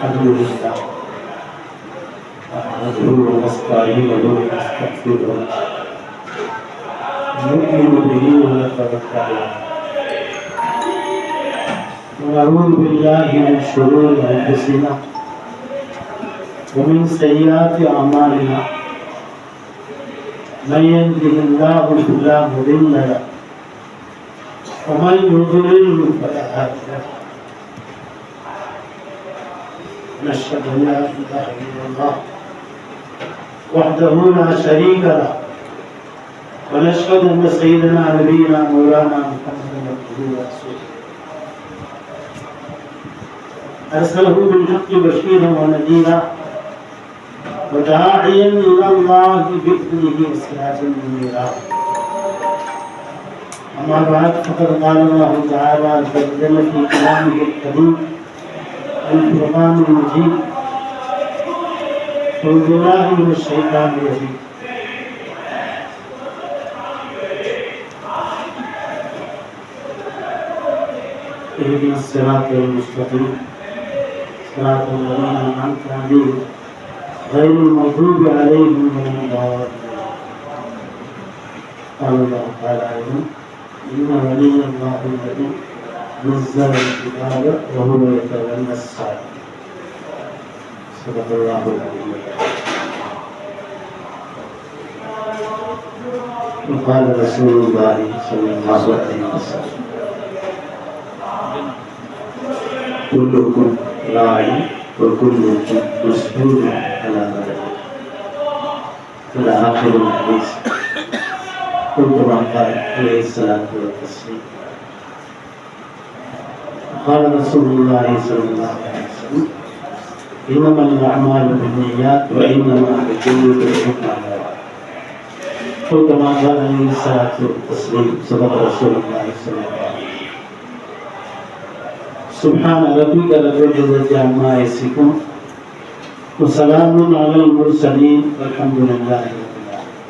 अल्हम्दुलिल्लाह नस्तईनुहु व नस्तगफिरुहु नु'मिनु बिही व नतवक्कलु व नऊज़ु बिल्लाहि मिन शुरूरि अंफुसिना व मिन सय्यिआति अमालिना मन यहदिहिल्लाहु फला मुदिल्ल लहु व मन युद्लिल्हु फला हादिय लहु नशहदु अन ला इलाहा इल्लल्लाह वहदहु ला शरीका लहु व नशहदु अन्न सय्यदना नबीना मौलाना मुहम्मदन अब्दुहु व रसूलुहु अरसलहु बिल-हक़्क़ि बशीरन व नज़ीरा व दा'iयन इलल्लाहि बिइज़निहि व सिराजन मुनीरा अम्मा बअद फ़क़द क़ाल अल्लाहु तआला अज़्ज़ व जल्ल फ़ी कलामिहिल करीम वल-फ़ुरक़ानिल मजीद अऊज़ु बिल्लाहि मिनश शैतानिर रजीम इहदिनस सिरातल मुस्तक़ीम सिरातल लज़ीना अनअमता अलैहिम गैरिल मग़ज़ूबि अलैहिम वलद्दाल्लीन क़ाल अल्लाहु तआला इन्ना वलिय्यल्लाहु अल्लज़ी नज़्ज़लल किताब व हुवा यतवल्लस सालिहीन सदक़ल्लाहुल अज़ीम व क़ाल रसूलुल्लाहि सल्लल्लाहु अलैहि वसल्लम कुल्लुकुम राइन व कुल्लुकुम मस्ऊलुन अला रअयतिही इला आखिरिल हदीस कमा क़ाल अलैहिस्सलातु वस्सलाम क़ाल रसूलुल्लाहि सल्लल्लाहु अलैहि वसल्लम इन्नमल अअमालु बिन्निय्यात व इन्नमा लिकुल्लि इम्रिइन मा नवा कमा क़ाल अलैहिस्सलातु वस्सलाम सदक़ रसूलुल्लाहि सल्लल्लाहु अलैहि वसल्लम सुब्हान रब्बिक रब्बिल इज़्ज़ति अम्मा यसिफून व सलामुन अलल मुरसलीन वल्हम्दुलिल्लाहि रब्बिल आलमीन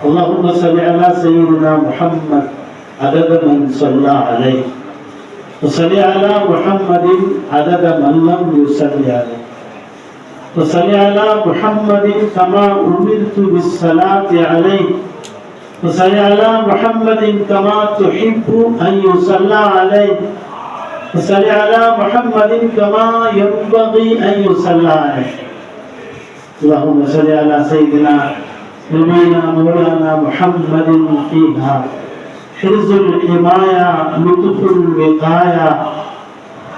अल्लाहुम्मा सल्लि अला सय्यिदिना मुहम्मद अदद मन सल्ला अलैहि व सल्लि अला मुहम्मदिन अदद मन लम युसल्लि अलैहि व सल्लि अला मुहम्मदिन कमा उमिरतु बिस्सलाति अलैहि वसल्लि अला मुहम्मदिन कमा तुहिब्बु अन युसल्ला अलैहि वसल्लि अला मुहम्मदिन कमा यंबगी अन युसल्ला अलैहि अल्लाहुम्मा सल्लि अला सय्यिदिना नबीना मौलाना मुहम्मदिन फीहा हिर्ज़ुल हिमाया लुत्फ़ुल विक़ाया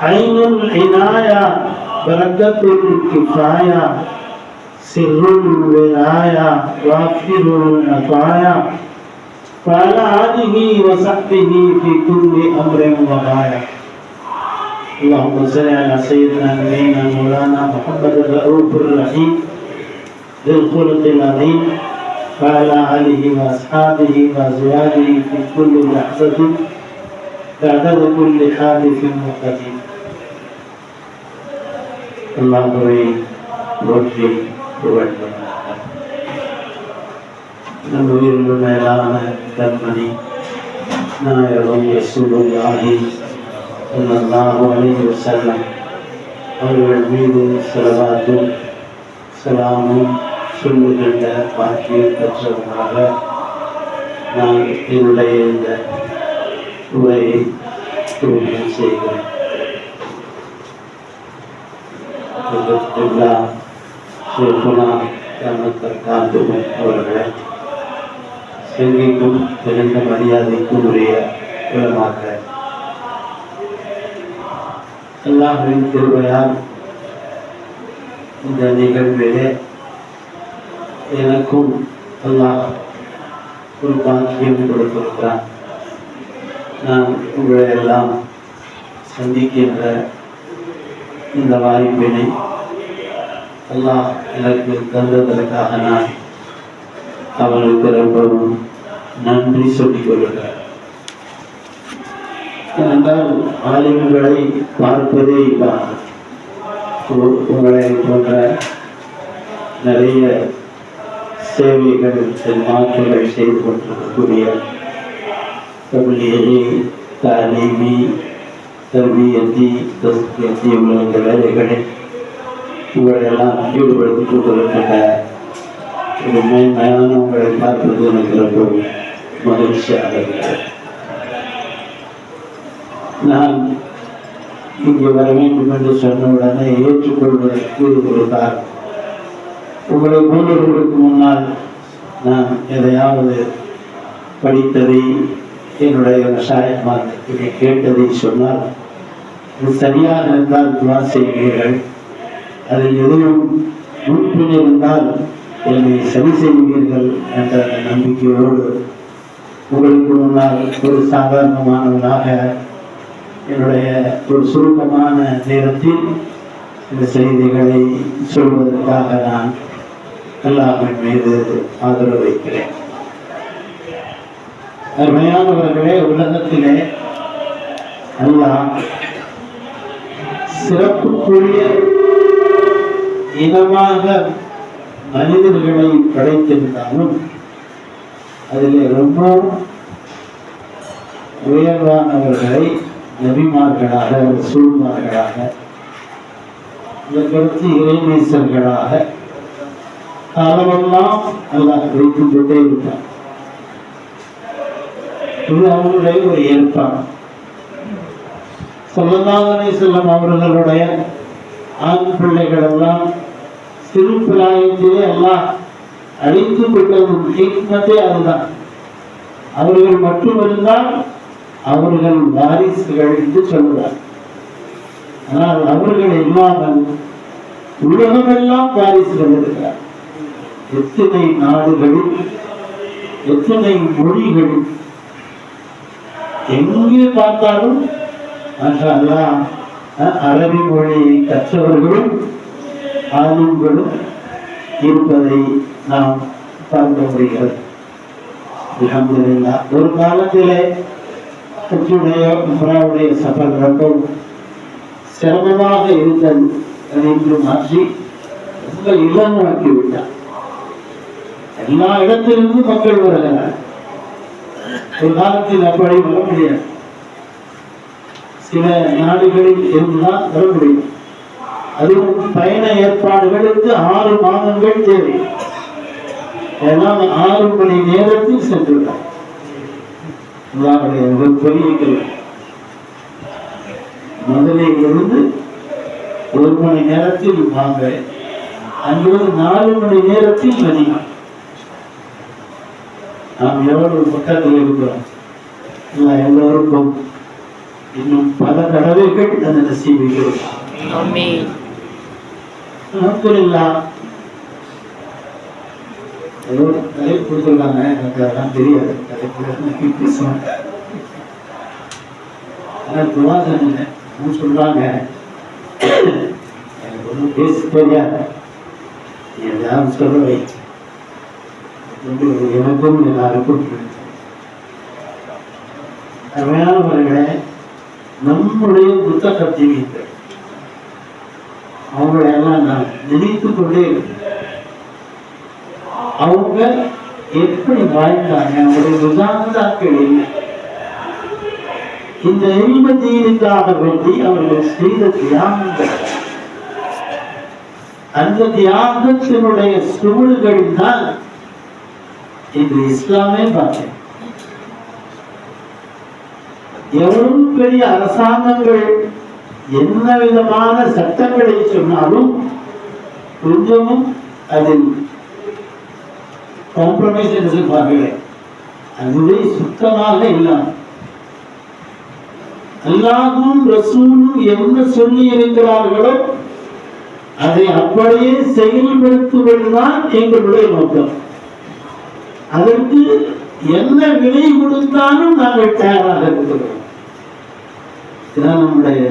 ऐनुल इनाया बरकतुल किफ़ाया सिर्रुल विलाया वाफ़िरुल अताया फ़अला आलिहि व सहबिहि फ़ी कुल्लि अम्रिन व गाया अल्लाहुम्मा सल्लि अला सय्यिदिना नबीना मौलाना मुहम्मदिर रऊफ़िर रहीम ज़िल ख़ुलक़िल अज़ीम फ़अला आलिहि व अस्हाबिहि व अज़वाजिहि फ़ी कुल्लि लहज़तिन बअदद कुल्लि हादिसिन व क़दीम अल्लाहुवे रोटी नबील मैलान कलमनी नायरों रसूलुल्लाहि सल्लल्लाहु अलैहि वसल्लम और मीदु सलवातु सलामु சொல்லுகின்ற பாக்கியம் பெற்றவர்களாக நான் என்னுடைய இந்த உரையை துவக்கம் செய்கிறேன். அவர்களை செங்கிக்கும் மிகுந்த மரியாதைக்கும் உரிய உலமாக்கள் அல்லாஹ்வின் கிருபையால் இந்த நிகழ்விலே எனக்கும் அல்லாஹ் ஒரு பாக்கியம் கொடுத்திருக்கிறான். நான் உங்களை எல்லாம் சந்திக்கின்ற இந்த வாய்ப்பினை அல்லாஹ் எனக்கு தந்ததற்காக நான் அவனுக்கு ரொம்பவும் நன்றி சொல்லிக் கொள்கிறேன். ஏனென்றால் ஆலிம்களை பார்ப்பதே இல்லாமல் உங்களை போன்ற நிறைய சேவைகள் மாற்றங்கள் செய்து கொண்டிருக்கக்கூடிய தபிலீகி, தாலீமி, தர்பியத்தி, தஸ்கியத்தி உள்ள இந்த வேலைகளில் உங்களையெல்லாம் ஈடுபடுத்திக் கொண்டிருக்கின்ற ஒரு மேன்மையான உங்களை பார்ப்பது எனக்கு ரொம்ப மகிழ்ச்சியாக இருக்கிறது. நான் இங்கே வர வேண்டும் என்று சொன்னவுடனே ஏற்றுக்கொள்வதற்கு ஒரு காரணம், உங்களை போன்றவர்களுக்கு முன்னால் நான் எதையாவது படித்ததை என்னுடைய சாயமானத்தை கேட்டதை சொன்னால் இது சரியாக இருந்தால் துவா செய்வீர்கள், அதில் எதுவும் முன்பின் இருந்தால் என்னை சரி செய்வீர்கள் என்ற நம்பிக்கையோடு உங்களுக்கு முன்னால் ஒரு சாதாரணமானவனாக என்னுடைய ஒரு சுருக்கமான நேரத்தில் இந்த செய்திகளை சொல்வதற்காக நான் அல்லாஹ்வின் மீது ஆதரவு வைக்கிறேன். அருமையானவர்களே, உலகத்திலே அல்லாஹ் சிறப்புக்குரிய இனமாக மனிதர்களை படைத்திருந்தாலும் அதிலே ரொம்ப உயர்வானவர்களை நபிமார்களாக, ரசூல்மார்களாக, இதற்கு இறைநேசர்களாக காலமெல்லாம் அல்லாஹ் வைத்துக் கொண்டே இருப்பார். இது அவருடைய ஒரு ஏற்பாடு. ஸல்லல்லாஹு அலைஹி வஸல்லம் அவர்களுடைய ஆண் பிள்ளைகள் எல்லாம் சிறு பிராயத்திலே எல்லாம் அழித்துக் கொண்டதும் ஹிக்மத்தே அதுதான். அவர்கள் மட்டுமிருந்தால் அவர்கள் வாரிசுகள் என்று சொல்லுவார். ஆனால் அவர்கள் இல்லாமல் உலகமெல்லாம் வாரிசுகள் இருக்கிறார். எத்தனை நாடுகளில், எத்தனை மொழிகளில், எங்கே பார்த்தாலும் மாஷா அல்லாஹ் அரபி மொழியை கற்றவர்களும் ஆளுங்களும் இருப்பதை நாம் பார்க்க முடிகிறது. அல்ஹம்துலில்லாஹ். ஒரு காலத்திலே உம்ராவுடைய சஃபர் ரொம்ப சிரமமாக இருந்தது. அதை இன்று மாற்றி ரொம்ப இலகுவாக்கி விட்டார். எல்லா இடத்திலிருந்தும் மக்கள் வருகிறார். ஒரு காலத்தில் அப்படி வர முடியாது. சில நாடுகளில் இருந்துதான் வர முடியும். அதுவும் பயண ஏற்பாடுகளுக்கு 6 மாதங்கள் தேவை. எல்லாம் 6 மணி நேரத்தில் சென்றுள்ளார். பெரிய முதலில் இருந்து 1 மணி நேரத்தில் வாங்க, அங்கிருந்து 4 மணி நேரத்தில் மதியம். நாம் எவ்வளவு பக்கத்தில் இருக்கிறோம். எல்லோருக்கும் இன்னும் பல தடவைகள் அந்த நசீபுகள். அல்ஹம்துலில்லாஹ். தலைப்பு கொடுத்துருக்காங்க, எனக்கு அதெல்லாம் தெரியாது. தலைப்பு சொல்றாங்க, எனக்கு ஒன்றும் பேச தெரியாது, எல்லாரும் சொல்லுவை எனக்கும் எல்லாருக்கும். அருமையானவர்களே, நம்முடைய புத்தகத்தீர்கள் அவங்களையெல்லாம் நான் நினைத்துக் கொண்டே இருக்கேன். அவங்க எப்படி வாழ்ந்தாங்க, அவங்களுடைய உதாரணத்தாக்கள் இல்லை. இந்த இல்மதீனுக்காக வேண்டி அவர்கள் செய்த தியாகங்கள், அந்த தியாகத்தினுடைய சூழல்களில் தான் இன்று இஸ்லாமே பார்த்தேன். எவ்வளவு பெரிய அரசாங்கங்கள் என்ன விதமான சட்டங்களை சொன்னாலும் கொஞ்சமும் அதில் காம்ப்ரமைஸ் என்று சொல்வார்களே, அதுவே சுத்தமாக இல்லாமல் அல்லாஹ்வும் ரசூலும் என்ன சொல்லி இருக்கிறார்களோ அதை அப்படியே செயல்படுத்துவதுதான் எங்களுடைய நோக்கம். அதற்கு என்ன விலை கொடுத்தாலும் நாங்கள் தயாராக இருக்கிறோம். இதுதான் நம்முடைய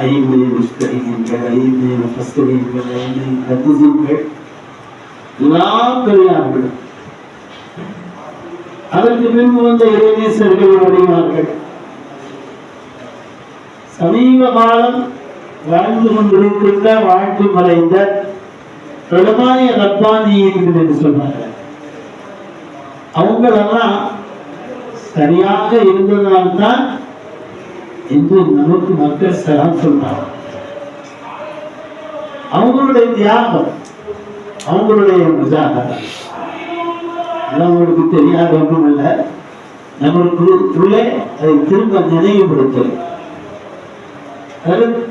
5 முஸ்தகிகள், 5 முஃபஸ்ஸிரீன்கள், 5 முஹத்திஸீன்கள், எல்லா பெரியார்களும், அதற்கு பின்பு வந்த இறைநேசர்கள், வழிமார்கள், சமீப காலம் வாழ்ந்து கொண்டிருக்கின்ற, வாழ்ந்து மறைந்த உலமாய ரப்பானியீன்கள் என்று சொல்றாங்க. அவங்களெல்லாம் சரியாக இருந்ததால்தான் இன்று நமக்கு மக்கள் சலாம் சொல்றாங்க. அவங்களுடைய தியாகம், அவங்களுடைய முஜாஹதா அவங்களுக்கு தெரியாத ஒன்றும் இல்லை. நம்மளுக்குள்ளே அதை திரும்ப நினைவுபடுத்தும்.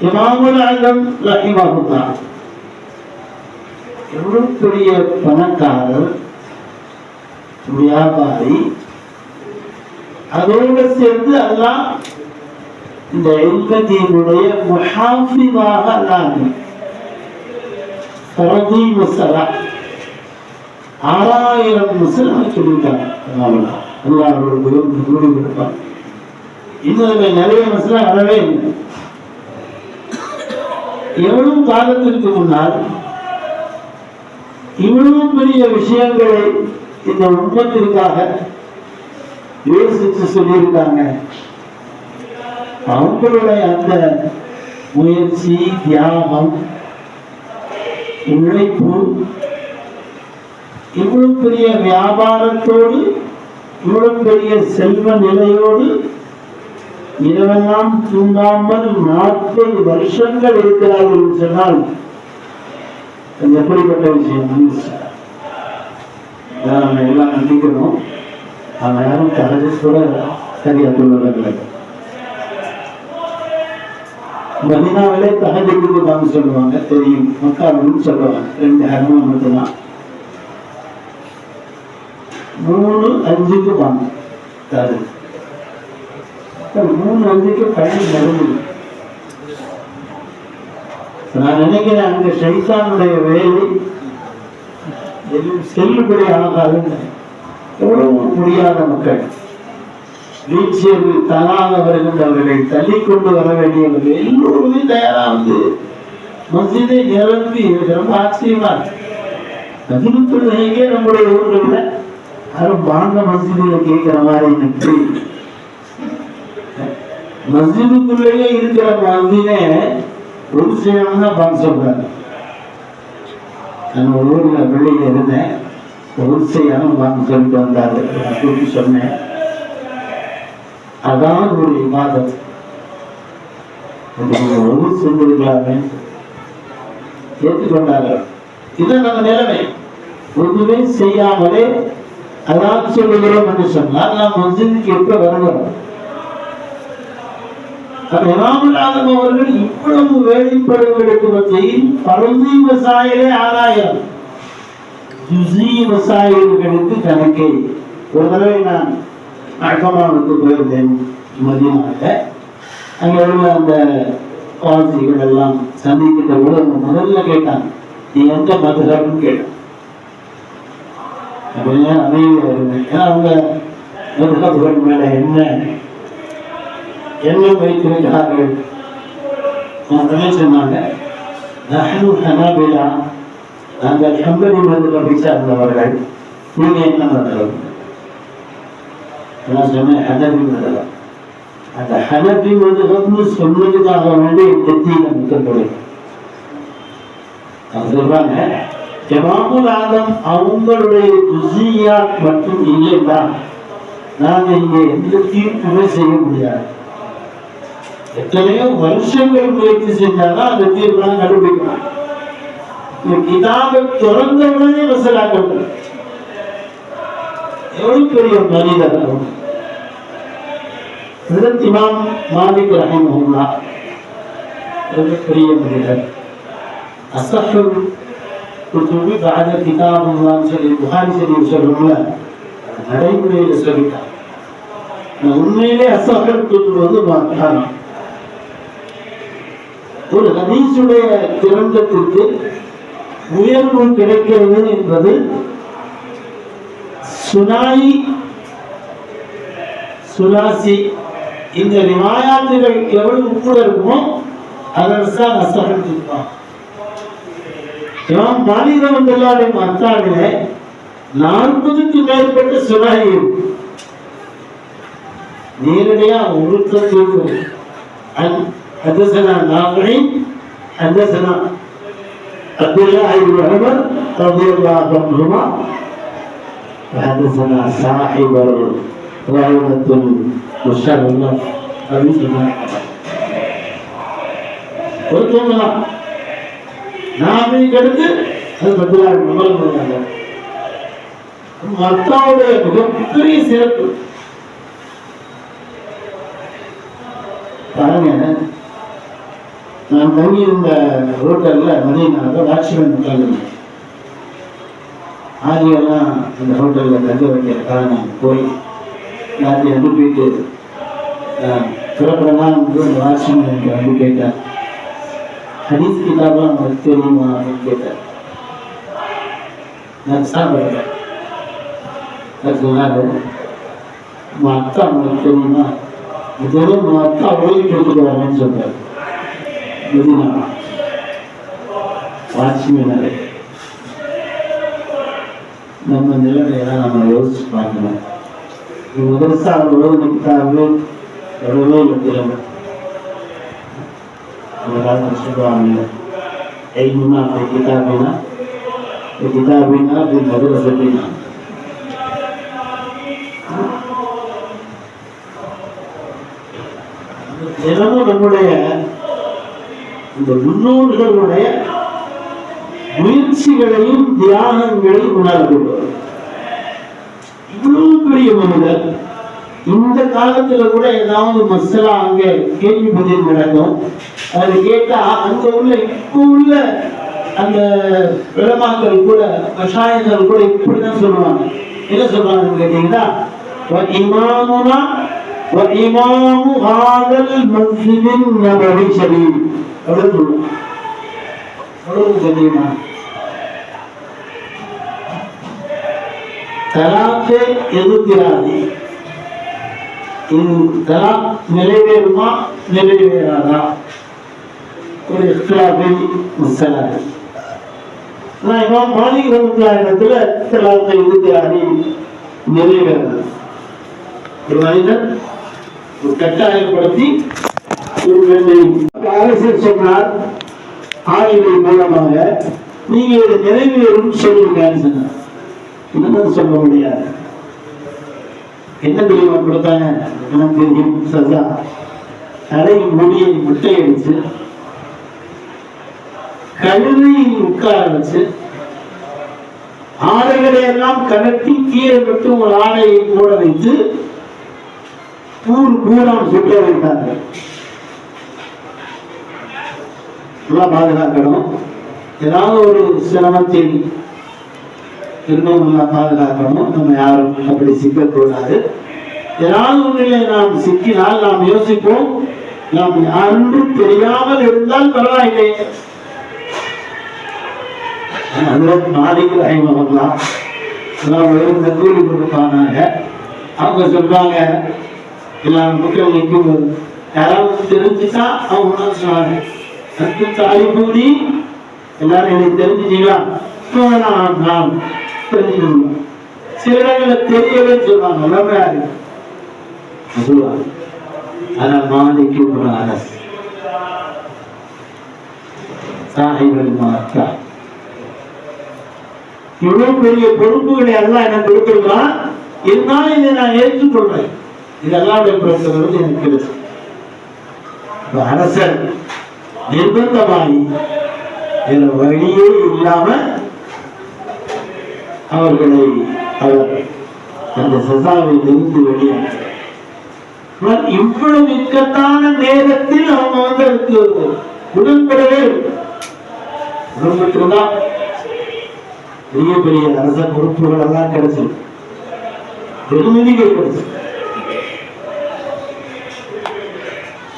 இமாமுல் ஆலம் ரஹிமஹுல்லாஹ் எவ்வளவு பெரிய பணக்காரர், வியாபாரி, அதோடு சேர்ந்து அல்லாஹ் இந்த இல்மதீனுடைய முஹாஃபிதாக அல்லாஹ் ஃபரதி மஸலா 6000 மஸலா சொல்லிட்டாங்க. அல்லாஹ் அவர்களுக்கு கூடி கொடுப்பான். இன்னும் நிறைய மஸலா வரவே இல்லை. எவ்வளவு காலத்திற்கு முன்னால் இவ்வளவு பெரிய விஷயங்களை இந்த உம்மத்திற்காக யோசித்து சொல்லியிருக்காங்க. அவங்களுடைய அந்த முயற்சி, தியாகம், உழைப்பு, இவ்வளவு பெரிய வியாபாரத்தோடு, இவ்வளவு பெரிய செல்வ நிலையோடு இரவெல்லாம் தூங்காமல் 40 வருஷங்கள் இருக்கிறார்கள் என்று சொன்னால் அது எப்படிப்பட்ட விஷயம்? நம்ம எல்லாம் நம்பிக்கணும். நம்ம யாரும் தரது கூட சரியா சொல்லுவதில்லை. மதீனாவிலே தஹஜ்ஜுக்கு வாங்க சொல்லுவாங்க, தெரியும். மக்காவிலும் சொல்லுவாங்க. 2 ஹர்மம் மட்டும்தான். 3-5க்கு வாங்க. 3-5க்கு பயணம் நடந்தது. நான் நினைக்கிறேன் அங்க ஷைத்தானுடைய வேலை செல்லுபடி ஆகாதுன்னு. எவ்வளவு முடியாத மக்கள், வீழ்ச்சியில் தலாக வருகின்றவர்களை தள்ளி கொண்டு வர வேண்டியவர்கள் எல்லோருமே தயாரா வந்து மஸ்ஜிதை நிரம்பி ரொம்ப ஆச்சரியமா மஸ்ஜிதுக்குள்ளே நம்முடைய ஊர்கள்ல யாரும் வாங்க மஸ்ஜிதில கேட்கிற மாதிரி எனக்கு மஸ்ஜிதுக்குள்ளேயே இருக்கிற மஸ்ஜிதே ஒரு செய்யணும் தான் பார்க்க சொல்றாங்க. நான் ஒரு ஊர்ல வெளியில இருந்தேன். ஒரு செய்யணும் வாங்க சொல்லிட்டு வந்தாரு. கூப்பிட்டு சொன்னேன், அதான் ஒரு விவாதம் செஞ்சிருக்கலாமே, ஏற்றுக்கொண்டார்கள். இதான் நம்ம நிலைமை. ஒன்றுமே செய்யாமலே அதான் சொல்லுகிறோம் என்று சொன்னால் நாம் மஸ்ஜிதுக்கு எப்ப வரணும்? இமாமுல் ஆலம் அவர்கள் இவ்வளவு வேலைப்படுவதற்கு மத்தியில் பரந்தி மசாயிலே 6000 ஜுஸீ மசாயில்களுக்கு கணக்கே. ஒரு தடவை நான் அகமாவுக்கு போயிருந்தேன் மதீனாவில். அங்கே உள்ள அந்த வாசிகள் எல்லாம் சந்திக்கின்ற போது அவங்க முதல்ல கேட்டாங்க, நீ எந்த மதுரம்னு கேட்டான். அப்படின்னா அமைதியாக இருந்தேன். ஏன்னா அவங்க மதுரபுகள் மேல என்ன வைத்திருக்கிறார்கள்? சொன்னாங்க, நாங்கள் ஹம்பலி மதுரபை சார்ந்தவர்கள், நீங்க என்ன மதுரம்? நான் சொன்னேன் ஹனபி மதுரம். அந்த ஹனபி மதுரம்னு சொன்னதுக்காக வேண்டி நெத்தியில முத்தப்படும். அவங்க சொல்றாங்க, இமாமுல் ஆலம் அவங்களுடைய ஜுஸியாத் மட்டும் இல்லைன்னா நாங்க இங்க எந்த தீர்ப்புமே செய்ய முடியாது. எத்தனையோ வருஷங்கள் முயற்சி செஞ்சாதான் அந்த தீர்ப்பெல்லாம் கண்டுபிடிக்கலாம். கிதாபை திறந்த உடனே மசலாக்கள். எவ்வளவு பெரிய மனிதர்! இமாம் மாலிக் ரஹிமஹுல்லாஹ் பெரிய மனிதர். அஸஹுல் குதுபி பஅத கிதாபுல்லாஹ் சொல்லி புகாரி ஷரீஃப் சொல்றோம்ல, நடைமுறையில் சொல்லிட்டார். உண்மையிலே அஸஹுல் குதுபு வந்து மாற்றாங்க. ஒரு ஹதீஸுடைய கிரந்தத்திற்கு உயர்வு கிடைக்கிறது என்பது சுனாயி சுலாசி இந்த ரிவாயாத்துகள் எவ்வளவு கூட இருக்குமோ அதற்காக அசகல் இருப்பான். இமாம் மாலிக் ரஹ்மத்துல்லாஹி அலைஹி 40க்கு மேற்பட்ட சுனாயி நேரடியா ஒருத்தருக்கு حدثنا نافع حدثنا عبد الله بن عمر رضي الله عنهما حدثنا صاحب الروضة المشرفة أبي سفيان ஒருத்தவங்க நாமே கெடுத்து அது பதிலாக அமல் மத்தாவுடைய மிகப்பெரிய சிறப்பு பாருங்க. நான் தங்கி இருந்த ஹோட்டல்ல மதியனாக வாட்ச்மேன் உட்கார்ந்து ஆதியெல்லாம் அந்த ஹோட்டல்ல தங்க வைக்கிறதுக்காக நான் போய் எல்லாத்தையும் அனுப்பிட்டு பிறப்பிடலாம் அந்த வாட்ச்மேன் எனக்கு வந்து கேட்டேன், ஹதீஸ் கிதாபெல்லாம் உங்களுக்கு தெரியுமா அப்படின்னு கேட்டேன். நான் சாப்பிடுறேன். சொன்னாரு, உன் அக்கா உங்களுக்கு தெரியுமா? இதெல்லாம் உன் அக்கா ஓய்வு கொடுத்துருவாங்கன்னு சொல்றாரு. வாட்ச்மேனாரு நம்ம நிலைமையெல்லாம் நம்ம யோசிச்சு பார்க்கணும். முதல்சா அவ்வளோ நிற்காது எவ்வளோ திறமை சொல்லுவாங்க. ஐநூனா கிதாபினா கிதாபினா அப்படின்னு முதல்ல சொல்லினா தினமும் நம்முடைய இந்த முன்னோர்களுடைய முயற்சிகளையும் தியாகங்களையும் உணர்ந்துள்ளோம். இவ்வளவு பெரிய மனிதர் இந்த காலத்துல கூட ஏதாவது மசாலா அங்க கேள்வி பதில் நடக்கும். அதை கேட்டா அங்க உள்ள இப்ப உள்ள அந்த விளமாக்கள் கூட கஷாயங்கள் கூட இப்படிதான் சொல்லுவாங்க. என்ன சொல்றாங்கன்னு கேட்டீங்கன்னா, இமாமுனா இமாமு ஹாதல் மஸ்ஜிதின் நபவி ஷரீஃப் அப்படின்னு சொல்லுவாங்க. எவ்வளவு தெரியுமா? தலாக்கை எதிர்க்கிறாரே, தலாக் நிறைவேறுமா நிறைவேறாதா ஒரு இஸ்லாமி மசாலா. ஆனா இமாம் மாலிக் ரஹ்மத்துல்லாஹி இடத்துல தலாக்கை எதிர்க்கிறாரே நிறைவேறாது. ஒரு மனிதன் ஒரு கட்டாயப்படுத்தி ஒரு வேலை அரசியல் சொன்னார், ஆய்வு மூலமாக நீங்க இதை நிறைவேறும் சொல்லுங்கன்னு சொன்னார். என்னன்னு சொல்ல முடியாது. என்ன தெரியுமா கொடுத்தாங்க? எனக்கு தெரியும் சதா தலை முடியை முட்டை அடிச்சு கழுதை உட்கார வச்சு ஆடைகளை எல்லாம் கலட்டி கீழே விட்டு ஒரு ஆடையை போட வைத்து பூராம் சுட்ட வைத்தார்கள். நல்லா பாதுகாக்கணும். ஏதாவது ஒரு சிரமத்தில் இன்னும் நல்லா பாதுகாக்கணும். நம்ம யாரும் அப்படி சிக்கக்கூடாது. ஏதாவது ஒன்றிலே நாம் சிக்கினால் நாம் யோசிப்போம், நாம் யாரு தெரியாமல் இருந்தால் பரவாயில்லை. மாலிக் ரஹிமஹுல்லாஹ் உயர்ந்த கூலி கொடுப்பாங்க. அவங்க சொல்றாங்க, எல்லாரும் மக்கள் நிற்கும் போது யாராவது தெரிஞ்சுட்டா அவங்க சொன்னாங்க, தாலிபூரி எல்லாரும் எனக்கு தெரிஞ்சுட்டீங்களா? நான் தெரிஞ்சுக்கணும். சில இடங்களை தெரியவே சொல்லுவாங்க, எல்லாமே சொல்லுவாங்க. ஆனா மாலிக்கு ஒரு அரசு சாஹிபல் மாத்தா இவ்வளவு பெரிய பொறுப்புகளை எல்லாம் எனக்கு கொடுத்துருக்கான். இருந்தாலும் இதை நான் ஏற்றுக்கொள்றேன். இதெல்லாம் பொறுத்தவரை எனக்கு கிடைச்சு அரசர் நிர்பந்தமாகி வேற வழியே இல்லாம அவர்களை அவர் அந்த சசாவை இருந்து வெளியானார். இவ்வளவு இக்கட்டான நேரத்தில் அவங்க வந்து அதுக்கு உடன்படவே உடன்பட்டுதான் பெரிய பெரிய அரச பொறுப்புகள் எல்லாம் கிடைச்சது, வெகுமதிகள் கிடைச்சது.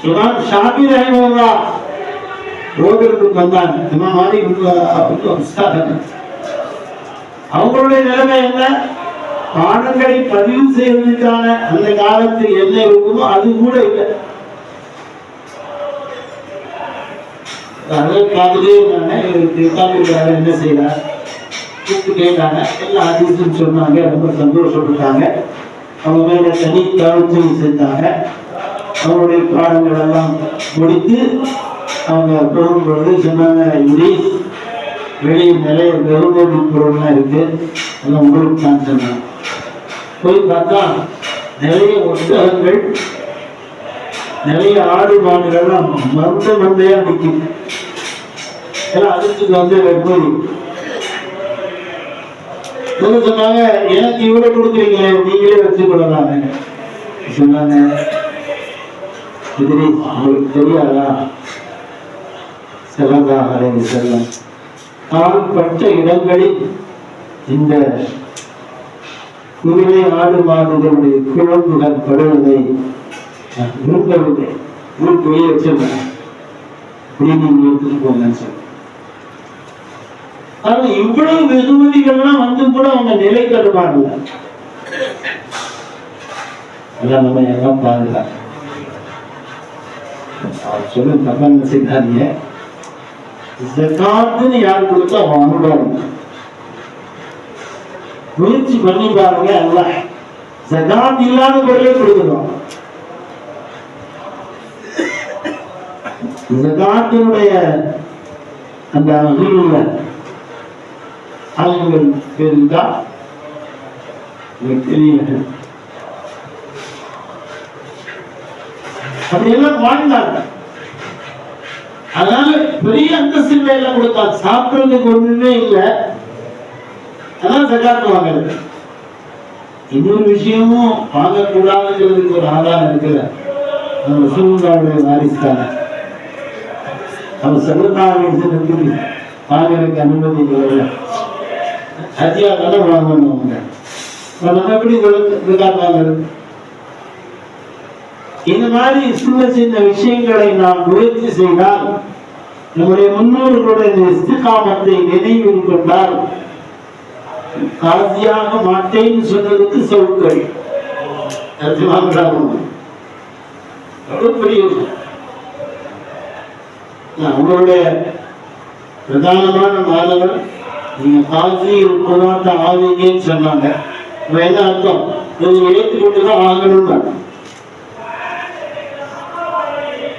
இமாம் ஷாஃபி ரஹிமஹுல்லாஹ் ஓதுறதுக்கு வந்தாங்க. இமாம் மாலிக் அவங்களுடைய நிலைமை என்ன? பாடங்களை பதிவு செய்வதற்கான அந்த காலத்தில் என்ன இருக்குமோ அது கூட இல்லை. அதை பார்த்துட்டே இருந்தாங்க. என்ன செய்யறார் கூப்பிட்டு கேட்டாங்க. எல்லா அதிர்ஷ்டம் சொன்னாங்க. ரொம்ப சந்தோஷப்பட்டாங்க. அவங்க மேல தனி கவனத்தையும் செஞ்சாங்க. அவங்களுடைய பாடங்கள் எல்லாம் முடித்து அவங்க போகும் பொழுது சொன்னாங்க, வெளியே நிறைய வெறுமதி பொருள்லாம் இருக்கு, எல்லாம் உங்களுக்கு தான் சொன்னாங்க. போய் பார்த்தா நிறைய ஒட்டகங்கள், நிறைய ஆடு மாடுகள்லாம் மந்தையா நிற்கும். ஏன்னா அதுக்கு வெறுமதி சொன்னாங்க, எனக்கு இவ்வளவு கொடுக்குறீங்களே, நீங்களே வச்சுக்கொள்ளலாமே சொன்னாங்க. உங்களுக்கு தெரியாதா, ஸல்லல்லாஹு அலைஹி வஸல்லம் கால்பட்ட இடங்களில் இந்த குதிரை ஆடு மாடுகளுடைய குழம்புகள் படுவதை விரும்பவில்லை, வீட்டு வெளியே வச்சிருந்தேன், இப்படி நீங்க எடுத்துட்டு போங்கன்னு சொன்ன. ஆனா இவ்வளவு வெகுமதிகள்லாம் வந்து கூட அவங்க நிலை தருவாங்க. அதான் நம்ம எல்லாம் பாதுகாக்க சொல்லு தப்பா செய்தாங்க. ஜகாத்துன்னு யார் கொடுத்தா வாங்குவாங்க, முயற்சி பண்ணி பாருங்க. அல்லாஹ் ஜகாத் இல்லாத பொருளே கொடுக்கணும். ஜகாத்தினுடைய அந்த அகில அவங்கள் தெரிந்தா தெரியல, அப்படியெல்லாம் வாழ்ந்தாங்க. அதனால பெரிய அந்தஸ்து எல்லாம் கொடுத்தாங்க, சாப்பிடுறதுக்கு ஒண்ணுமே இல்லை, அதான் ஜகாத் வாங்குறது. இன்னொரு விஷயமும் வாங்கக்கூடாதுங்கிறதுக்கு ஒரு ஆதாரம் இருக்குல்ல, நம்ம ரசூலுல்லாஹ்வுடைய வாரிசு தானே, நம்ம ஸல்லல்லாஹு அலைஹி வஸல்லம் வாங்குறதுக்கு அனுமதி இல்லை, ஹஜ்ஜியா தானே வாங்கணும். நம்ம எப்படி ஜகாத் வாங்குறது? இந்த மாதிரி சின்ன சின்ன விஷயங்களை நாம் முயற்சி செய்தால், நம்முடைய முன்னோர்களுடைய இஸ்திகாமத்தை நினைவில் கொண்டால், காசியாக மாட்டேன்னு சொன்னதுக்கு சவுக்கடி பெரிய உங்களுடைய பிரதானமான மாணவர் நீங்க காசி இப்போதான் ஆவீங்கன்னு சொன்னாங்க. என்ன அர்த்தம்? நீங்க ஏற்றுக்கொண்டுதான் ஆகணும் தான்.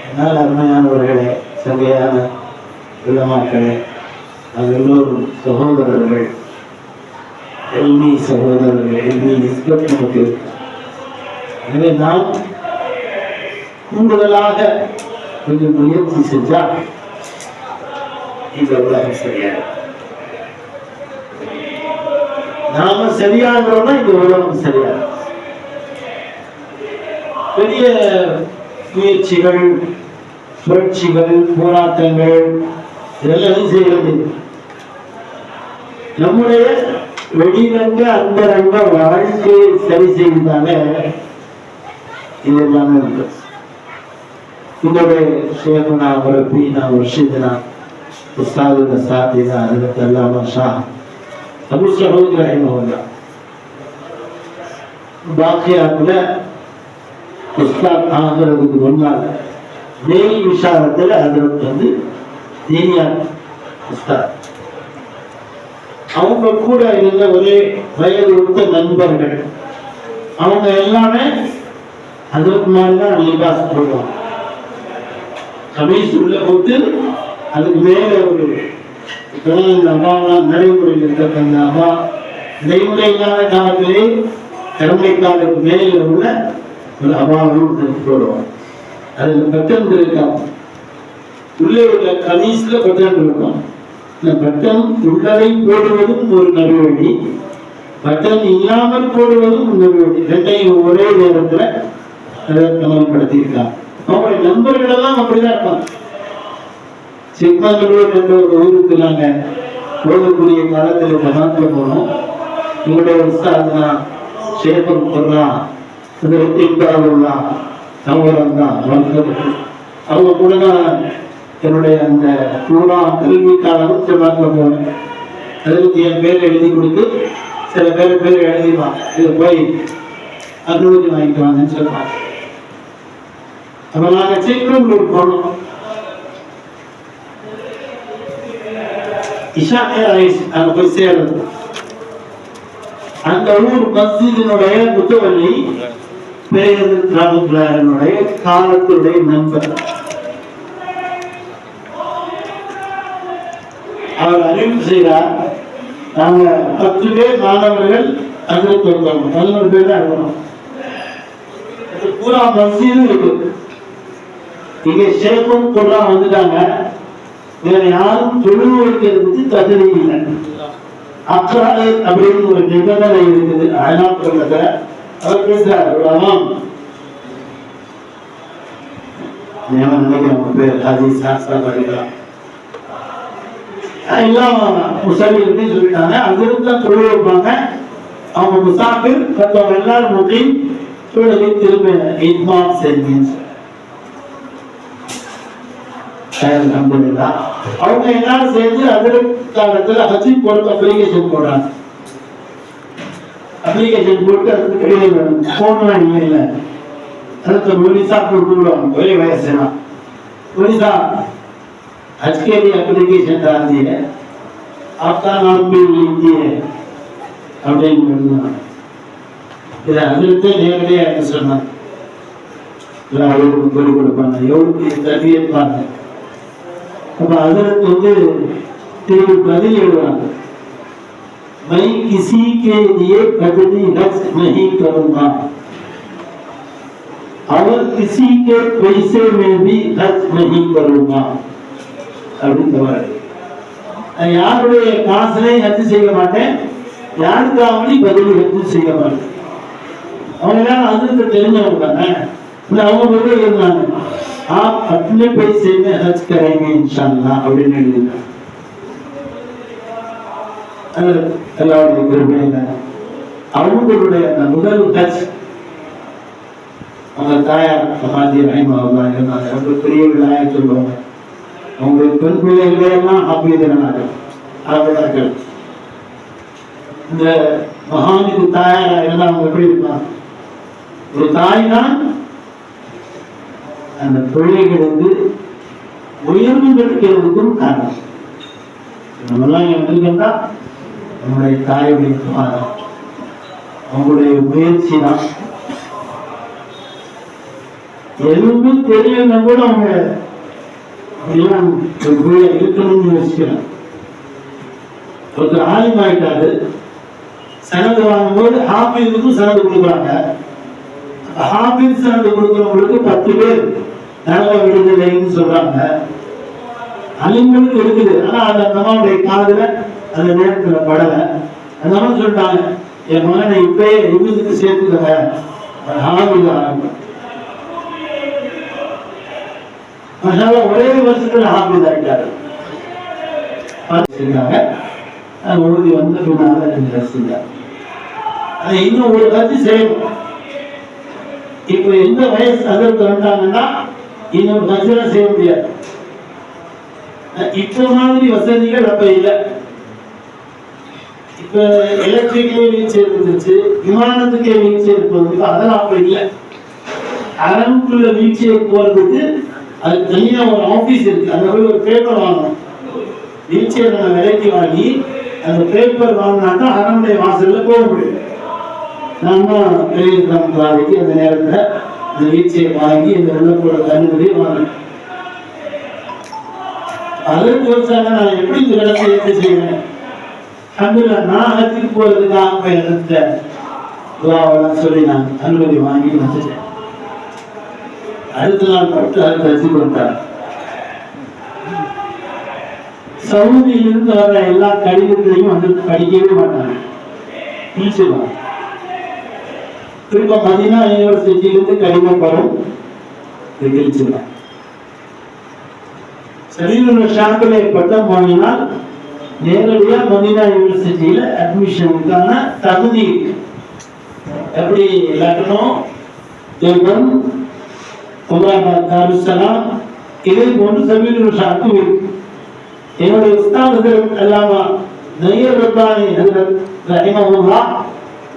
அதனால் அருமையானவர்களே, சங்கையான உலமாக்களே, நாங்கள் எல்லோரும் சகோதரர்கள், எல்மி சகோதரர்கள், எல்மி நிஸ்பத் நமக்கு. எனவே நாம் கூடுதலாக கொஞ்சம் முயற்சி செஞ்சா இந்த உலகம் சரியாக, நாம சரியாகிறோம்னா இந்த உலகம் சரியாக. பெரிய முயற்சிகள், புரட்சிகள், போராட்டங்கள் இதெல்லாம் செய்கிறது. நம்முடைய வெளிரங்க அந்தரங்க வாழ்க்கையை சரி செய்தாலே இதெல்லாமே இருக்கு. இதோடைய ஷேகுனா ரபீனா வர்ஷிதனா உஸ்தாதுன சாதினா ஹஜ்ரத் அல்லாமா ஷாஹ் அபு சஊத் ரஹிமஹுல்லாஹ் பாக்கியாத்துல உஸ்தாத் ஆகிறதுக்கு முன்னால் மேல் விசாரத்தில் ஹஜ்ரத் தீனியார் உஸ்தாத், அவங்க கூட இருந்த ஒரே வயது ஒத்த நண்பர்கள், அவங்க எல்லாமே அதற்கு மாதிரிதான் லிபாஸ் போடுவாங்க. கமீஸ் உள்ள போட்டு அதுக்கு மேல ஒரு அம்மாவெல்லாம் நடைமுறையில் இருக்க அம்மா நடைமுறை இல்லாத காலத்திலே கடமை காலுக்கு மேல உள்ள ஒரு அம்மாவும் போடுவாங்க. அதுல பட்டன் இருக்காங்க, உள்ளே உள்ள கமீஸ்ல பட்டன் இருக்கும். இந்த பட்டன் உள்ளதை போடுவதும் ஒரு நல்வழி, பட்டன் இல்லாமல் போடுவதும் நல்வழி, ரெண்டையும் ஒரே நேரத்துல அதை அமல்படுத்தியிருக்காங்க. அவங்களுடைய நண்பர்கள் எல்லாம் அப்படிதான் இருப்பாங்க. சிக்மங்களூர் என்ற ஒரு ஊருக்கு நாங்க போகக்கூடிய காலத்தில் ஜமாத்ல போனோம். எங்களுடைய உஸ்தாத்னா ஷேகம் கொர்ரா அவங்க கூட தான் என்னுடைய அந்த பூரா கல்வி காலம் ஜமாத்ல போனேன். அதுக்கு என் பேர் எழுதி கொடுத்து சில பேர் எழுதிடுவாங்க, இதை போய் அனுமதி வாங்கிட்டு வாங்கன்னு சொல்லுவாங்க. அப்ப நாங்க சிக்மங்களூர் போனோம். இஷா அங்க போய் சேருது. அந்த ஊர் மஸ்ஜிதினுடைய முத்தவல்லி பேரு ராமபுரானுடைய காலத்துடைய நண்பர். அவர் அறிவிப்பு செய்கிறார், நாங்க 10 பேர் மாணவர்கள் அதில் கொடுத்தோம், 11 பேர் தான் இருக்கணும். பூரா மசீதும் இருக்கு. இங்க ஷேக்கும் குர்ஆன் வந்துட்டாங்க, வேற யாரும் தொழுவு வைக்கிறதுக்கு தகுதி இல்லை. அக்ராது அப்படின்னு ஒரு நிபந்தனை இருக்குது. அயனாப்புறத்துல அவர் பேசுறார், நினைக்கிறேன் பேர் ஹதீஸ் படிக்கலாம் எல்லாம் முசாஃபிர்னு சொல்லிட்டாங்க. அதில் தான் தொழில் வைப்பாங்க. அவங்க முசாஃபிர் மற்றவங்க எல்லாரும் முஸ்லீம் தொழிலை திரும்ப இத்மாம் செஞ்சு அவங்க எல்லாரும் சேர்ந்து அதில் காலத்துல ஹஜ்ஜி போட்டு அப்ளிகேஷன் போடுறாங்க. அப்ளிகேஷன் போட்டு அதுக்கு கிடையாது போன்லாம் இல்லை இல்லை அதுக்கு ஒரிசா கூப்பிடுவாங்க. ஒரே வயசுனா ஒரிசா हज के लिए एप्लीकेशन डाल दी है, आपका नाम भी लीजिए है அப்படின்னு சொன்னாங்க. இதை அதிர்த்தே நேரடியாக சொன்னாங்க. அவருக்கு சொல்லிக் கொடுப்பாங்க, எவ்வளவு தவிர்ப்பாங்க. அப்ப அதிர்த்து வந்து திரும்பி பதில் எழுதுவாங்க, मैं किसी के लिए कभी हज नहीं करूंगा और किसी के पैसे में भी हज नहीं करूंगा அப்படின்னு யாருடைய காசுலையும் ஹஜ் செய்ய மாட்டேன், யாருக்காகவும் பதில் ஹஜ் செய்ய மாட்டேன். அவங்க எல்லாம் அதுக்கு தெரிஞ்சவங்க தானே. அவங்க பதில் இருந்தாங்க, आप अपने पैसे में हज करेंगे इंशाअल्लाह அப்படின்னு எழுதினாங்க. அல்லாஹ்வுடைய கிருபையில அவங்களுடைய முதல் ஹஜ் அவங்க தாயார் ஹாஜி ரஹிமஹுல்லாஹ் இருந்தாங்க. ரொம்ப பெரிய விழாவை சொல்லுவாங்க. அவங்களுடைய பெண் பிள்ளைகளெல்லாம் ஆபிதர்கள். இந்த மகானுக்கு தாயாரா இருந்தா அவங்க எப்படி இருப்பாங்க? ஒரு தாய் தான் அந்த பிள்ளைகளுக்கு உயர்வு கிடைக்கிறதுக்கும் காரணம். நம்மெல்லாம் வந்திருக்கா நம்முடைய தாயுடைய சுவாதம், அவங்களுடைய முயற்சி தான். எதுவுமே தெரியலன்னா கூட அவங்க இருக்கணும்னு யோசிக்கிறேன். ஒருத்தர் ஆலிம் ஆயிட்டாரு, சனது வாங்கும்போது ஹாஃபிஸுக்கும் சனது கொடுக்குறாங்க. ஹாஃபிஸ் சனது கொடுக்குறவங்களுக்கு 10 பேர் நரக விடுதலைன்னு சொல்றாங்க. அலிங்களுக்கு இருக்குது, ஆனா அந்த அம்மாவுடைய காதுல அந்த நேரத்துல படல. அதனால சொல்லிட்டாங்க, என் மகனை இப்பயே இவங்களுக்கு சேர்த்துக்கங்க ஹாஃபிஸ் ஆகும். ஒரே வருஷத்துல ஹாஃபிஸ் ஆயிட்டாரு. உறுதி வந்த பின்னால இன்னும் ஒரு கட்சி செய்யணும். இப்ப எந்த வயசு அதற்கு வந்தாங்கன்னா இன்னொரு கட்சியில செய்ய முடியாது. இப்ப மாதிரி வசதிகள் அப்ப இல்லை. இப்ப எலக்ட்ரிக்கலே வீல் சேர் இருந்துச்சு, விமானத்துக்கே வீல் சேர் போகுது. அதெல்லாம் அப்ப இல்லை. அரங்குள்ள வீல் சேர் போறதுக்கு அது தனியா ஒரு ஆபீஸ் இருக்கு. அங்க போய் ஒரு பேப்பர் வாங்கணும். வீல் சேர் நம்ம விலைக்கு வாங்கி அந்த பேப்பர் வாங்கினாக்கா அரண்மனை வாசல்ல போக முடியும். நம்ம வெளியிடக்கு அந்த நேரத்துல அந்த வீல் சேர் வாங்கி இந்த உள்ள போட அனுமதி வாங்கணும். அதற்கு வச்சாங்க, நான் எப்படி இந்த இடத்தை ஏற்று செய்வேன்? அங்குல நான் ஹஜ்ஜுக்கு போறதுக்காக போய் இடத்துல துவாவெல்லாம் சொல்லி நான் அனுமதி வாங்கி வச்சுட்டேன். அடுத்த நாள் பட்டு அது ஹஜ்ஜு கொடுத்தாங்க. சவுதியிலிருந்து வர எல்லா கடிதங்களையும் வந்து படிக்கவே மாட்டாங்க, கிழிச்சிருவாங்க. திரும்ப மதீனா யூனிவர்சிட்டியிலிருந்து கடிதம் வரும், கிழிச்சிருவாங்க. சரீர ஷாக்கிலே பட்டம் வாங்கினால் நேரடியா மதீனா யூனிவர்சிட்டியில அட்மிஷனுக்கான தகுதி. எப்படி லக்னோ, தேவன், தாருசலாம், இதே போன்று சரீர ஷாக்கு இருக்கு. என்னுடைய உஸ்தாதுகள் எல்லாமா நையர் ரப்பானி ரஹிமஹுல்லாஹ்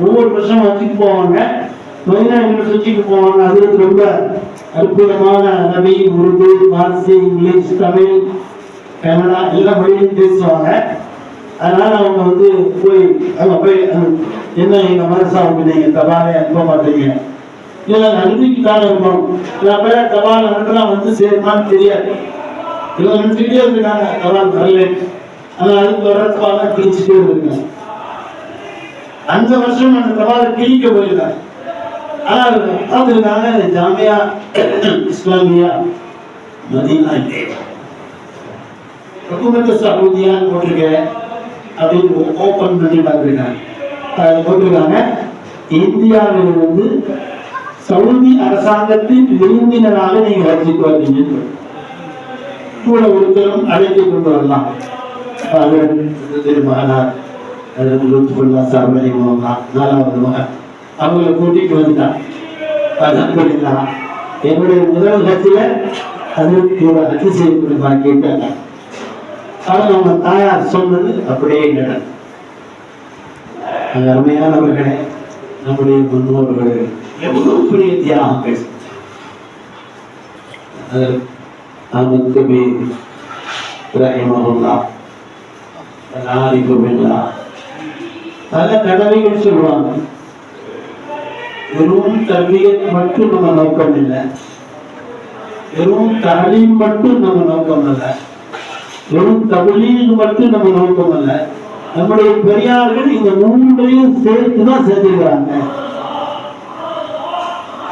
ஒவ்வொரு வருஷம் வச்சுட்டு போவாங்க. மதீனா யூனிவர்சிட்டிக்கு போவாங்க. அது ரொம்ப அற்புதமான அரபி, உருது, பார்சி, இங்கிலீஷ், தமிழ், கன்னடா எல்லா மொழியும் பேசுவாங்க. அதனால அவங்க வந்து அவங்க போய் என்ன எங்க மனசாவுக்கு நீங்க தபாலை அனுப்ப மாட்டீங்க, இல்லை அனுப்பிக்கிட்டாலும் இருக்கணும். சில பேர் தபால் அனுப்பலாம் வந்து சேருமான்னு தெரியாது. இவங்க நினைச்சுக்கிட்டே இருக்காங்க தபால் வரல. ஆனால் அதுக்கு வரப்பாக கிழிச்சுட்டே இருக்காங்க. அந்த வருஷம் அந்த தபாலை கிழிக்க போயிருக்காங்க. ஆனால் பார்த்துருக்காங்க ஜாமியா இஸ்லாமியா மதீனா ஹுக்குமத் சவுதியான்னு போட்டிருக்க அப்படின்னு ஓப்பன் பண்ணி பார்த்துருக்காங்க. அதில் போட்டிருக்காங்க இந்தியாவிலிருந்து சவுதி அரசாங்கத்தின் விருந்தினராக நீங்க ஹஜ்ஜுக்கு வரீங்க, கூட ஒருத்தரும் அழைத்து கொண்டு வரலாம். மகனார் நாலாவது மகன் அவங்களை கூட்டிட்டு வந்துட்டான். என்னுடைய முதல் ஹஜ்ஜில அதற்கு ஹஜ்ஜு செய்யக்கூடிய கேட்டாங்க. ஆனால் அவங்க தாயார் சொன்னது அப்படியே நடந்தது. அருமையானவர்களே, நம்முடைய முன்னோர்கள் எவ்வளவு பெரிய தியாகங்கள். பல கடமைகள் சொல்லுவாங்க. வெறும் தர்பியத் மட்டும் நம்ம நோக்கம் இல்லை, வெறும் தலீம் மட்டும் நம்ம நோக்கம் அல்ல, வெறும் தபலீக் மட்டும் நம்ம நோக்கம் அல்ல. நம்முடைய பெரியார்கள் இந்த மூன்றையும் சேர்த்துதான் செஞ்சிருக்கிறாங்க.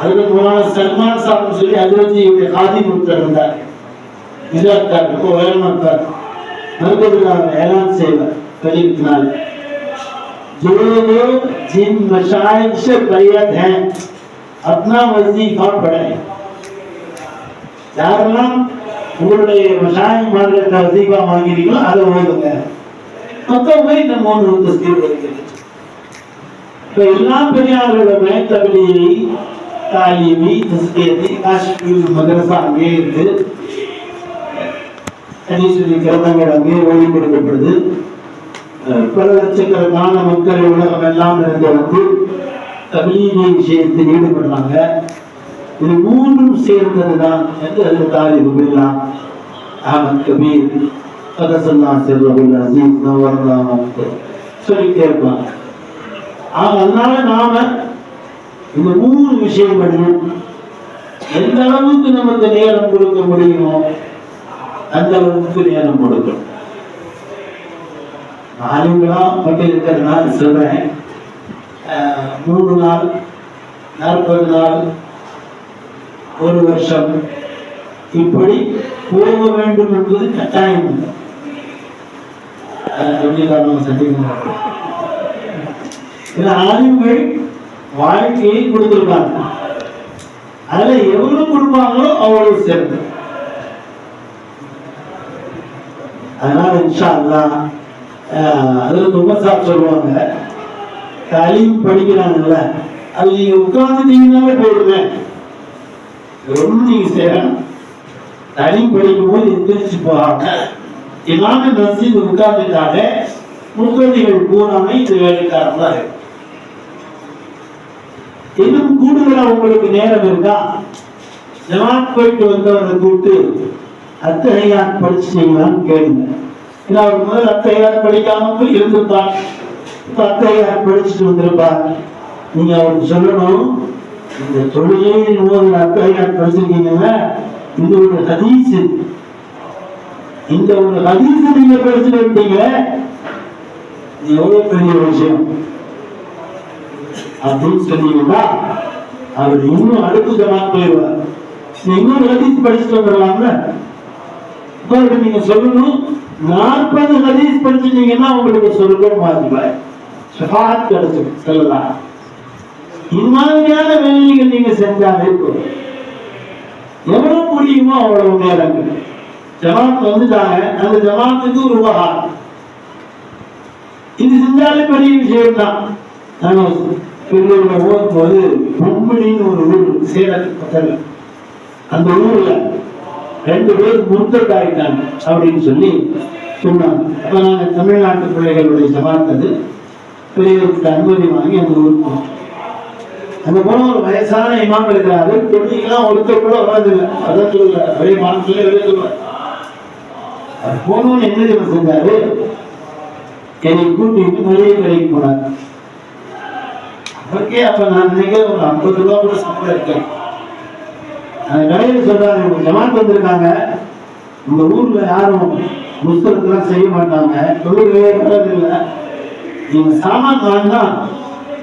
அதுக்கு முன்னால சல்மான் சாப் சொல்லி அதிர்ச்சியுடைய காதி கொடுத்து இருந்தார். இதாக்கார் ரொம்ப உயரமாக்கார் மறுபடியும் ஏலான் செய்வார் வெளியிட்டினால் जो लोग जिन मशाइख से बैयत हैं अपना वजीफा पढ़ें. யாரெல்லாம் உங்களுடைய மஷாயிக் மார்க்கத்தை வசீஃபா வாங்கிறீங்களோ அதை ஓதுங்க. மொத்தமே இந்த மூணு தஸ்பீர் வருகிறது. இப்போ எல்லா பெரியார்களுமே தபலீகி தாலீமி தஸ்பீரி காஷ்மீர் மதரசா அங்கே இருக்கு. ஹதீஸுடைய கிரந்தங்கள் அங்கே வெளிப்படுத்தப்படுது. பல லட்சக்கணக்கான மக்கள் உலகம் எல்லாம் இருந்து வந்து தபலீகி விஷயத்தில் ஈடுபடுறாங்க. இது மூன்றும் சேர்ந்ததுதான் என்று அது தாலிபுல்லா அஹமத் கபீர் கதசல்லா செல்வகுல் அசீஸ் நவர்லாம் சொல்லிட்டே இருப்பாங்க. அதனால நாம இந்த மூணு விஷயங்களையும் எந்த அளவுக்கு நமக்கு நேரம் கொடுக்க முடியுமோ அந்த அளவுக்கு நேரம் கொடுக்கணும். ஆளுங்களா மட்டும் இருக்கிறதுனால சொல்றேன், 3 நாள் 40 நாள் ஒரு வருஷம் இப்படி போக வேண்டும் என்பது கட்டாயம் இல்லை. ஆளுங்கள் வாழ்க்கையை கொடுத்திருக்காங்க. அதுல எவ்வளவு கொடுப்பாங்களோ அவ்வளவு சிறப்பு. அதனால இன்ஷா அல்லாஹ் அதுல உமர் சொல்லுவாங்க, தாலீம் படிக்கிறாங்கல்ல அது நீங்க உட்கார்ந்துட்டீங்கன்னாலே போயிடுவேன். ரொம்ப நீங்க செய்யணும். தாலீம் படிக்கும் போது எந்திரிச்சு போறாங்க, இமாம மஸ்ஜித் உட்கார்ந்துட்டாங்க, முற்பதிகள் பூராமை இந்த வேலைக்காரன் தான் இருக்கு. இன்னும் கூடுதலா உங்களுக்கு நேரம் இருக்கா, ஜமாத் போயிட்டு வந்தவரை கூப்பிட்டு அத்தகையாத் படிச்சுட்டீங்களான்னு கேளுங்க. ஏன்னா அவர் முதல் அத்தகையாத் படிக்காம இருந்திருப்பார், இப்ப அத்தகையாத் படிச்சுட்டு வந்திருப்பார். நீங்க அவருக்கு சொல்லணும், இந்த தொழுகையின் போது அத்தகையாத் படிச்சிருக்கீங்கன்னா இந்த ஒரு ஹதீஸ், இந்த ஒரு ஹதீஸ் நீங்க படிச்சுட்டு விட்டீங்க, எவ்வளவு பெரிய விஷயம் அப்படின்னு சொன்னீங்கன்னா அவர் இன்னும் அடுத்த ஜமாத் போயிடுவார். இன்னொரு ஹதீஸ் படிச்சுட்டு வந்துடலாம்ல. நீங்க சொல்லணும் 40 ஹதீஸ் படிச்சிட்டீங்கன்னா உங்களுக்கு சொர்க்கம் வாஜிபாய் ஷஃபாஅத் கிடைச்சிடும் சொல்லலாம். இது மாதிரியான வேலைகள் நீங்க செஞ்சாலே போதும். எவ்வளவு முடியுமோ அவ்வளவு நேரங்கள். ஜமாத் வந்துட்டாங்க, அந்த ஜமாத்துக்கு ஒரு உபகாரம் இது செஞ்சாலே பெரிய விஷயம் தான். நாங்கள் பெரியவர்களை ஓடும் போது பொம்பளின்னு ஒரு ஊர் சேலத்துக்கு பக்கத்துல, அந்த ஊர்ல 2 பேர் முர்த்ததாயிட்டாங்க அப்படின்னு சொல்லி சொன்னாங்க. அப்ப நாங்க தமிழ்நாட்டு பிள்ளைகளுடைய ஜமாத் அது பெரியவருக்கு அனுமதி வாங்கி அந்த ஊருக்கு போனோம். அங்க போன ஒரு வயசான இமாம் இருக்கிறாரு, தொழிலாம் ஒருத்தர் கூட வராதில்லை, அதான் சொல்லல ஒரே மாநிலத்திலே வெளியே சொல்லுவார். அது போனோன்னு என்ன செஞ்சாரு, என்னை கூட்டிட்டு நிறைய கடைக்கு போனார். அவருக்கே அப்ப நான் நினைக்கிறேன் ஒரு 50 ரூபா கூட சம்பளம் இருக்கேன். அந்த கடையில் சொல்றாரு, ஜமாத் வந்திருக்காங்க, உங்க ஊர்ல யாரும் புஸ்தகத்தெல்லாம் செய்ய மாட்டாங்க, தொழுகவே வர்றதில்லை. நீங்க சாமான் வாங்கினா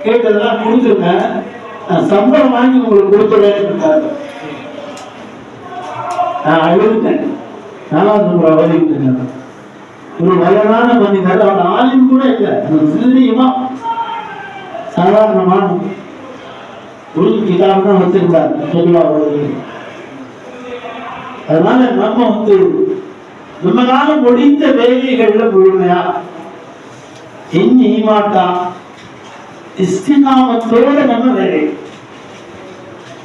கேட்டதெல்லாம் கொடுத்துருங்க, நான் சம்பளம் வாங்கி உங்களுக்கு கொடுத்துறேன்னு இருக்காரு. நான் அழுதுட்டேன். 4வது முறை வலிக்கிட்டு ஒரு வயதான மனிதர், அவர் ஆளும் கூட இல்லை, சிறியமா சாதாரணமா ஒரு கிதாப் தான் வச்சிருந்தார் பொதுவாக. அதனால நம்ம நம்மளால முடிந்த வேலைகள்ல முழுமையா எண்ணி மாட்டா இஸ்திகாமத்தோட நம்ம வேலை.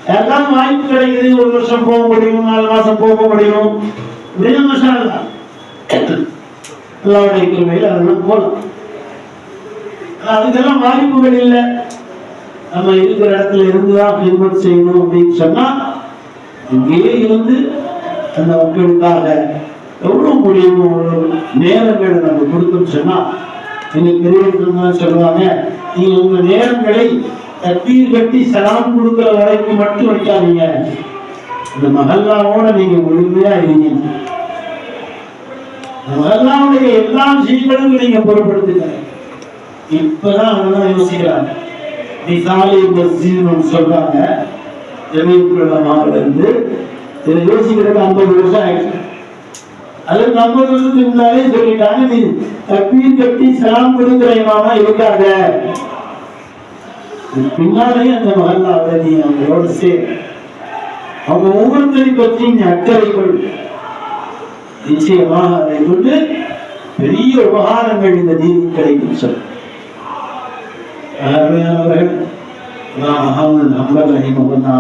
யாருக்காவது வாய்ப்பு கிடைக்குது, 1 வருஷம் போக முடியும், 4 மாசம் போக முடியும், எல்லாருடைய கிருமையில் அதெல்லாம் போகலாம். அதுக்கெல்லாம் வாய்ப்புகள் இல்லை. நம்ம இருக்கிற இடத்துல இருந்துதான் ஹிதமத் செய்யணும் அப்படின்னு சொன்னா இங்கேயே இருந்து அந்த மக்களுக்காக எவ்வளவு முடியுமோ நேரங்களை நம்ம கொடுத்தோம்னு சொன்னா, எங்க பெரியவங்க சொல்லுவாங்க, நீங்க உங்க நேரங்களை தக்பீர் கட்டி சலாம் கொடுக்கிற வரைக்கும் மட்டும் வைக்காதீங்க, இந்த மஹல்லாவோட நீங்க முழுமையா இருங்க. மஹல்லாவுடைய எல்லா விஷயங்களும் நீங்க பொருட்படுத்துங்க. இப்பதான் அதெல்லாம் யோசிக்கிறாங்க. மிசாலி மஸ்ஜித்னு சொல்றாங்க, ஜமீயத்துல் இருந்து இதை யோசிக்கிறதுக்கு 50 வருஷம் ஆயிடுச்சு. அது 50 வருஷத்துக்கு முன்னாலே சொல்லிட்டாங்க, நீ தக்பீர் கட்டி சலாம் கொடுக்கிற இமாமா இருக்காங்க. பின்னாலே அந்த மஹல்லாவை நீ அவங்களோட சேர், அவங்க ஒவ்வொருத்தரை பற்றி நீ அக்கறை கொள். நிச்சயமாக அதை கொண்டு பெரிய உபகாரங்கள் இந்த நீதி கிடைக்கும் சொல்.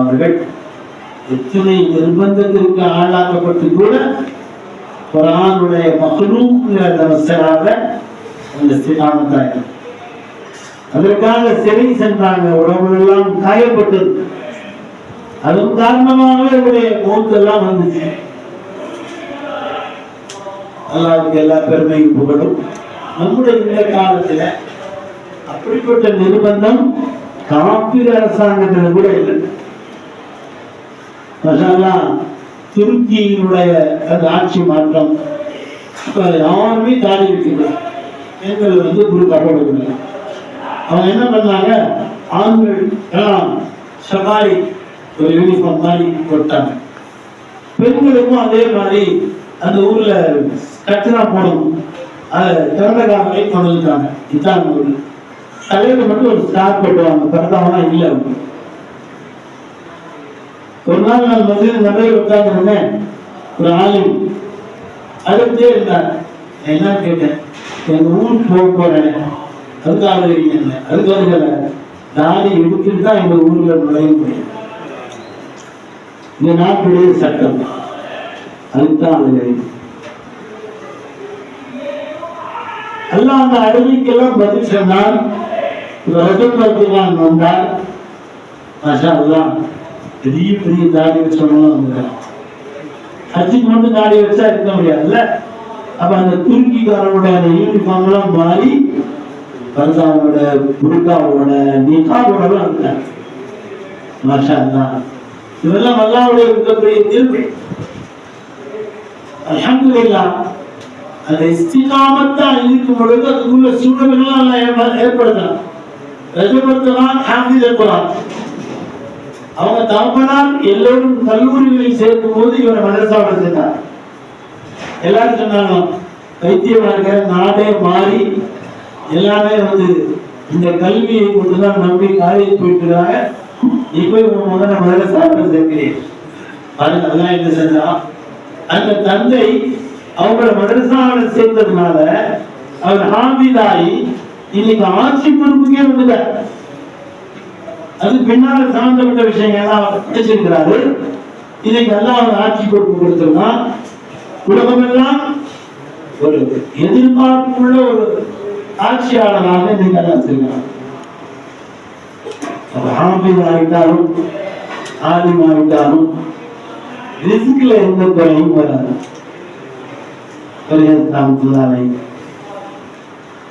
அவர்கள் எத்தனை நிர்பந்தத்திற்கு ஆளாக்கப்பட்டு கூட குர்ஆனுடைய மக்லூம்ங்கறதவசராக அந்த இஸ்திகாமத்தாயிரம். அதற்காக சிறை சென்றாங்க, உடம்பெல்லாம் காயப்பட்டது. அதன் காரணமாக அவருடைய மௌத்தெல்லாம் வந்துச்சு. அல்லாஹ்வுக்கு எல்லா பெருமையும் புகழும். நம்முடைய இந்த காலத்துல அப்படிப்பட்ட நிர்பந்தம் காப்பீர் அரசாங்கத்துல கூட இல்லை. துருக்கியினுடைய அந்த ஆட்சி மாற்றம், யாருமே தாடி இருக்கிறார், பெண்கள் குரு கட்டப்படுகிறார். அவங்க என்ன பண்ணாங்க, ஆண்கள் எல்லாம் சபாரி ஒரு யூனிஃபார்ம் மாதிரி போட்டாங்க, பெண்களுக்கும் அதே மாதிரி அந்த ஊர்ல கச்சனா போடணும், அதை திறந்த காலங்களை கொண்டு வந்துட்டாங்க. இதான் ஊர் தலைவர் மட்டும் ஒரு ஸ்டார் போட்டுவாங்க, பிறந்தவனா இல்லை. ஒரு நாள் நான் நிறைய உட்கார்ந்துருந்தேன், ஒரு ஆளும் அதுக்கே இருந்தாங்க. என்ன கேட்டேன், எங்க ஊருக்கு போக போறேன், அதுக்காக இருக்கீங்க, அதுக்காக தாடி எடுத்துட்டு தான் எங்க ஊர்ல நுழைய முடியும், இந்த நாட்டுடைய சட்டம், அதுதான் அது. எல்லாம் அந்த அழுகைக்கெல்லாம் பதில் சொன்னார். வந்தார், மாஷா அல்லாஹ், பெரிய பெரிய தாடி வச்சவங்களும் ஹஜ்ஜுக்கு மட்டும் தாடி வச்சா இருக்க முடியாதுல்ல. அப்ப அந்த துருக்கிக்காரனுடைய அந்த யூனிஃபார்ம் எல்லாம் மாறி பர்தாவோட புர்காவோட நிகாபோட இருந்தார். மாஷா அல்லாஹ், இதெல்லாம் அல்லாஹ்வுடைய இருக்கக்கூடிய தீர்ப்பு. அல்ஹம்துலில்லாஹ், அந்த இஸ்திகாமத்தா இருக்கும் பொழுது அதுக்குள்ள சூழல்கள் ஏற்படுத்தலாம். ரஜபத்துதான் ஹாஃபிஸ் குர்ஆன். அவங்க தகப்பனார் எல்லோரும் கல்லூரிகளில் சேர்க்கும் போது இவரை மதரசாவோட சேர்த்தார். எல்லாரும் சொன்னாங்க, வைத்தியமா இருக்கிற நாடே மாறி எல்லாமே இந்த கல்வியை கொண்டுதான் நம்பி காலேஜ் போயிட்டு இருக்காங்க, இப்ப இவங்க முதல்ல மதரசாவோட சேர்க்கிறேன். அதெல்லாம் என்ன செஞ்சா, அந்த தந்தை அவங்கள மதரசாவோட சேர்ந்ததுனால அவர் ஹாஃபிஸாகி இன்னைக்கு ஆட்சி பொறுப்புக்கே வந்துட்டார். அது பின்னால சம்பந்தப்பட்ட விஷயங்கள்லாம் அவர் படிச்சிருக்கிறாரு. இன்னைக்கு எல்லாம் அவர் ஆட்சி பொறுப்பு கொடுத்திருக்கான். உலகமெல்லாம் ஒரு எதிர்பார்ப்புள்ள ஒரு ஆட்சியாளராக இன்னைக்கு எல்லாம் வச்சிருக்கிறார். ஹாஃபிஸ் ஆகிட்டாலும் ஆலிம் ஆகிட்டாலும் ரிஸ்க்ல எந்த குறையும் வராது.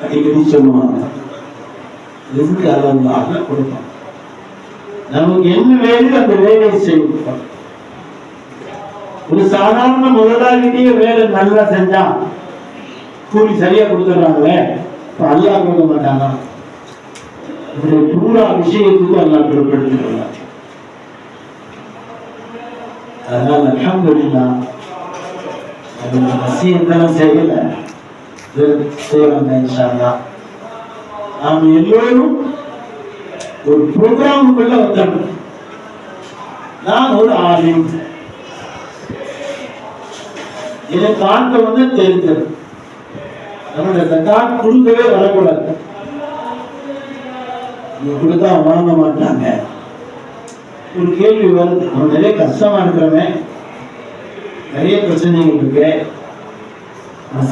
அடிக்கடி சொல்லுவாங்க, ரிஸ்க் அல்லாஹ் கொடுப்பான். நமக்கு என்ன வேலையோ அந்த வேலையை செய்வோம். ஒரு சாதாரண முதலாளியே வேலை நல்லா செஞ்சா கூலி சரியா கொடுத்துறாங்களே, அல்லா கொடுக்க மாட்டாங்க. இப்படி பூரா விஷயத்துக்கு அல்லா பொருட்படுத்திக்கிறாங்க. அதனால அல்ஹம்துலில்லாஹ் நசீஹத் செய்யல செய்வாங்க. இன்ஷா அல்லாஹ் நாம் எல்லோரும் ஒரு ப்ரோக்ராமுக்குள்ள வந்தோம். நான் ஒரு ஆலிம், எனக்கு ஆட்கள் வந்து தெரிஞ்சது. நம்மளுடைய ஜகாத் கொடுக்கவே வரக்கூடாது, கொடுத்தா வாங்க மாட்டாங்க. ஒரு கேள்வி வருது, நம்ம நிறைய கஷ்டமா இருக்கிறோமே, நிறைய பிரச்சனைகள் இருக்கு,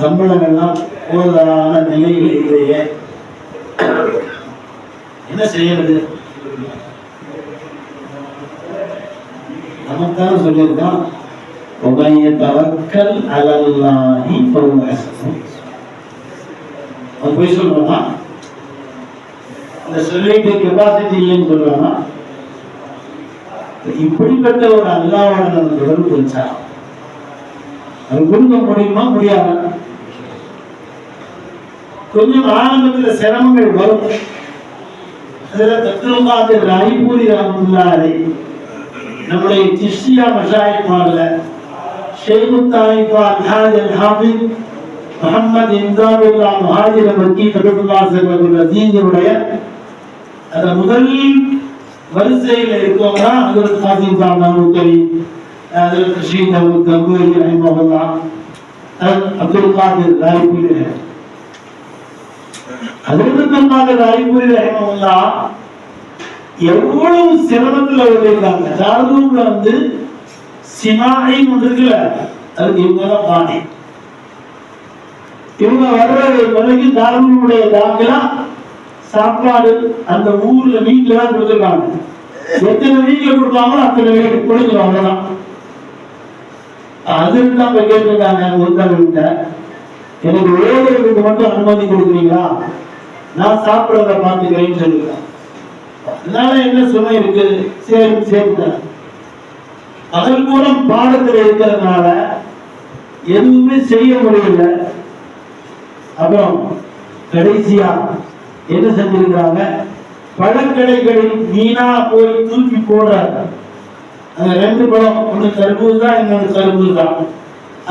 சம்பளங்கள்லாம் போதான நிலையில் இல்லையே, என்ன செய்யறது? நமக்காக சொல்லியிருக்கான், தவக்கல் அலல்லாஹி ஃபஹுவ ஹஸ்புஹ். அவன் போய் சொல்றானா, அந்த சொல்லிட்டு கெப்பாசிட்டி இல்லைன்னு சொல்றானா? இப்படிப்பட்ட ஒரு அல்லாஹ்வோட நம்ம தொடர்பு வச்சா அது கொடுக்க முடியுமா? முடியாது. கொஞ்சம் ஆரம்பத்தில் சிரமங்கள் வரும். அதுல தத்துவகாதிர் ராய்பூரி ரஹ்மத்துல்லாஹி அலைஹி நம்முடைய சிஷ்யா மஷாயிக்மார்ல ஷேக் தாயிஃபா அல்ஹாஜ் அல்-ஹாஃபிஸ் முஹம்மது இம்தாதுல்லாஹ் முஹாஜிர் மக்கி கதுல்லாஹ் ஸல்லல்லாஹு அலைஹி அந்த முதல் வரிசையில் இருக்கவங்க ஹஜ்ரத் காசிம் சாஹிப் நானூத்தவி, ஹஜ்ரத் ரஷீத் அஹ்மத் கங்கோரி ரஹிமஹுல்லாஹ், அப்துல் காதிர் ராய்பூரி, ஹஜ்ரத் காதிர் ராய்பூரி ரஹிமஹுல்லாஹ் எவ்வளவு சிரமத்தில் இருக்காங்க. தாரூம்ல வந்து சிமாயி ஒன்று இருக்குல்ல, அதுக்கு இவங்க தான் பாணி. இவங்க வர்ற வரைக்கும் தாரூமுடைய தாக்கலா சாப்பாடு அந்த ஊர்ல வீட்டுல தான் கொடுத்துருக்காங்க. எத்தனை வீட்டுல கொடுப்பாங்களோ அத்தனை வீட்டுக்கு கொடுத்துருவாங்க. அவ்வளவுதான். அதுக்கு தான் இப்ப கேட்டிருக்காங்க ஒருத்தவங்க, எனக்கு ஓடுறதுக்கு மட்டும் அனுமதி கொடுக்குறீங்களா, நான் சாப்பிடறத பார்த்துக்கிறேன்னு சொல்லிருக்காங்க. அதனால என்ன சுமை இருக்கு? சேர்த்து அதன் மூலம் பாடத்தில் இருக்கிறதுனால எதுவுமே செய்ய முடியல. அப்புறம் கடைசியா என்ன செஞ்சிருக்கிறாங்க? பழக்கடைகளில் வீணா போய் தூக்கி போடுறாங்க. அந்த 2 பழம், ஒன்று தர்பூஸ் தான், இன்னொன்று தர்பூஸ் தான்.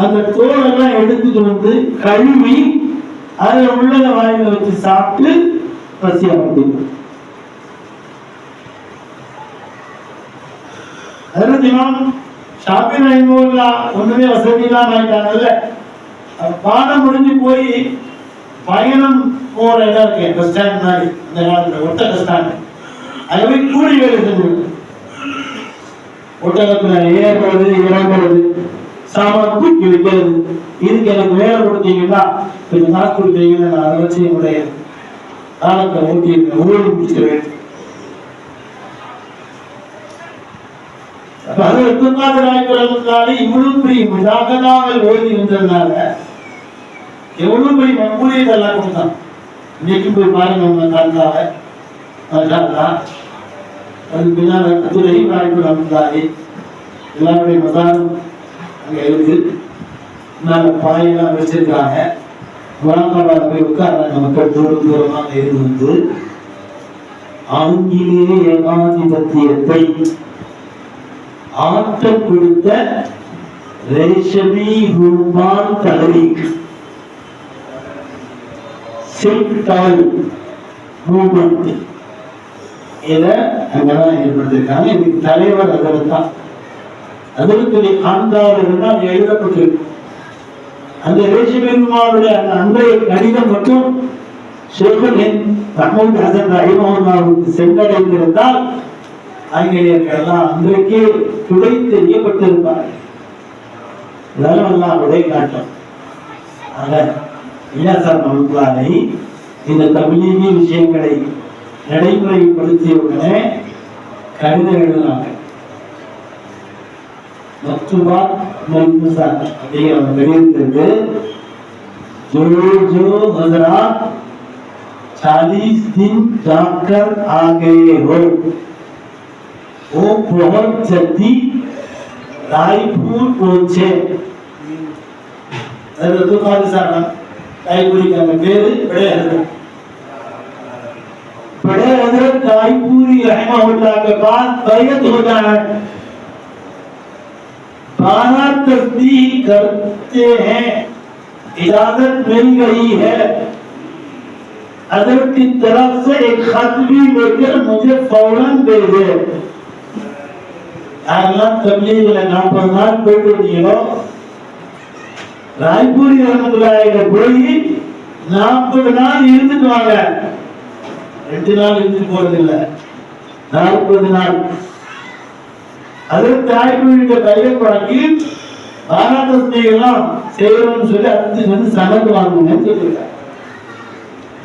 அந்த தோலெல்லாம் எடுத்துட்டு வந்து கழுவி அதில் உள்ளதை வாயில வச்சு சாப்பிட்டு பசியா முடியும். ஷாஃபி ரஹிமஹுல்லாஹ் ஒண்ணுமே வசதி இல்லாம ஆயிட்டாங்கல்ல. பாடம் முடிஞ்சு போய் பயணம் போற இடம் இருக்கு, பஸ் ஸ்டாண்ட் மாதிரி, அந்த காலத்துல ஒட்டக ஸ்டாண்ட், அது போய் கூலி வேலை செஞ்சு ஒட்டகத்துல ஏறுறது இறங்குறது சாமான் தூக்கி வைக்கிறது. இதுக்கு எனக்கு வேலை கொடுத்தீங்கன்னா கொஞ்சம் காசு கொடுத்தீங்கன்னா நான் அதை வச்சு என்னுடைய காலத்தை ஊட்டி ஊழல் முடிச்சிருவேன். இவ்வளவு பெரிய முஜாகதாவில் ஓடி இருந்ததுனால எவ்வளவு பெரிய மக்கூலியத்தை எல்லாம் கொடுத்தான். இன்னைக்கு போய் பாருங்க உங்க காலத்தால அதுக்கு பின்னால் அப்துல் இப்ராஹிம் ரஹ்மத்துல்லாஹி எல்லாருடைய மசாலும் அங்க இருக்கு. மேல பாயெல்லாம் வச்சிருக்காங்க. முழங்கால போய் உட்கார்றாங்க மக்கள் தூரம் தூரமாக இருந்து வந்து ஆங்கிலேய ஏகாதிபத்தியத்தை ஆட்டம் கொடுத்த ரேஷமி ரூபான் தலைவி சில்டால் மூவ்மெண்ட் இதை அங்கதான் ஏற்படுத்திருக்காங்க. இதுக்கு தலைவர் அதில் தான், அதற்கு ஆண்டாளர் தான் எழுதப்பட்டிருக்கு. அந்த ரேஷமி ரூபானுடைய அந்த அன்றைய கடிதம் மட்டும் ஷேகுல் ஹிந்த் மஹ்மூத் ஹசன் ரஹிமஹுல்லாஹ்வுக்கு சென்றடைந்திருந்தால் ஆங்கிலேயர்கள் எல்லாம் அன்றைக்கே துடை தெரியப்பட்டிருப்பார்கள். இதெல்லாம் எல்லாம் உடை காட்டும். ஆக இல்லாசார் மஹ்மூத்லாஹி இந்த தப்லீகி விஷயங்களை நடைமுறைப்படுத்தியவுடனே கடிதம் எழுதினாங்க. மக்துபாத் மல்பூசாத் அப்படிங்கிற ஒரு கடிதத்திற்கு जो जो हजरात 40 दिन जाकर आ गए हो वो बहुत जल्दी रायपुर पहुंचे. रायपुरी का पेर बड़े हजरत रायपुरी रहमहुल्लाह के बाद बैयत हो जाए, 12 तस्बीह करते हैं, इजाजत मिल गई है। हजरत की तरफ से एक खत भी लेकर मुझे फौरन दे दे। अल्लाह तबलीग लगा पर போயிட்டு இருந்தீங்களோ ராய்பூரி ரஹ்மத்துல்லாஹி போய் 40 நாள் இருந்துட்டு வாங்க. 2 நாள் இருந்து போறது இல்ல, 40 நாள். அதற்கு ராய்பூரியோட கையை பழக்கி பாராட்டத்தையெல்லாம் செய்யணும்னு சொல்லி அதுக்கு வந்து சனது வாங்கணும்னு சொல்லியிருக்காங்க.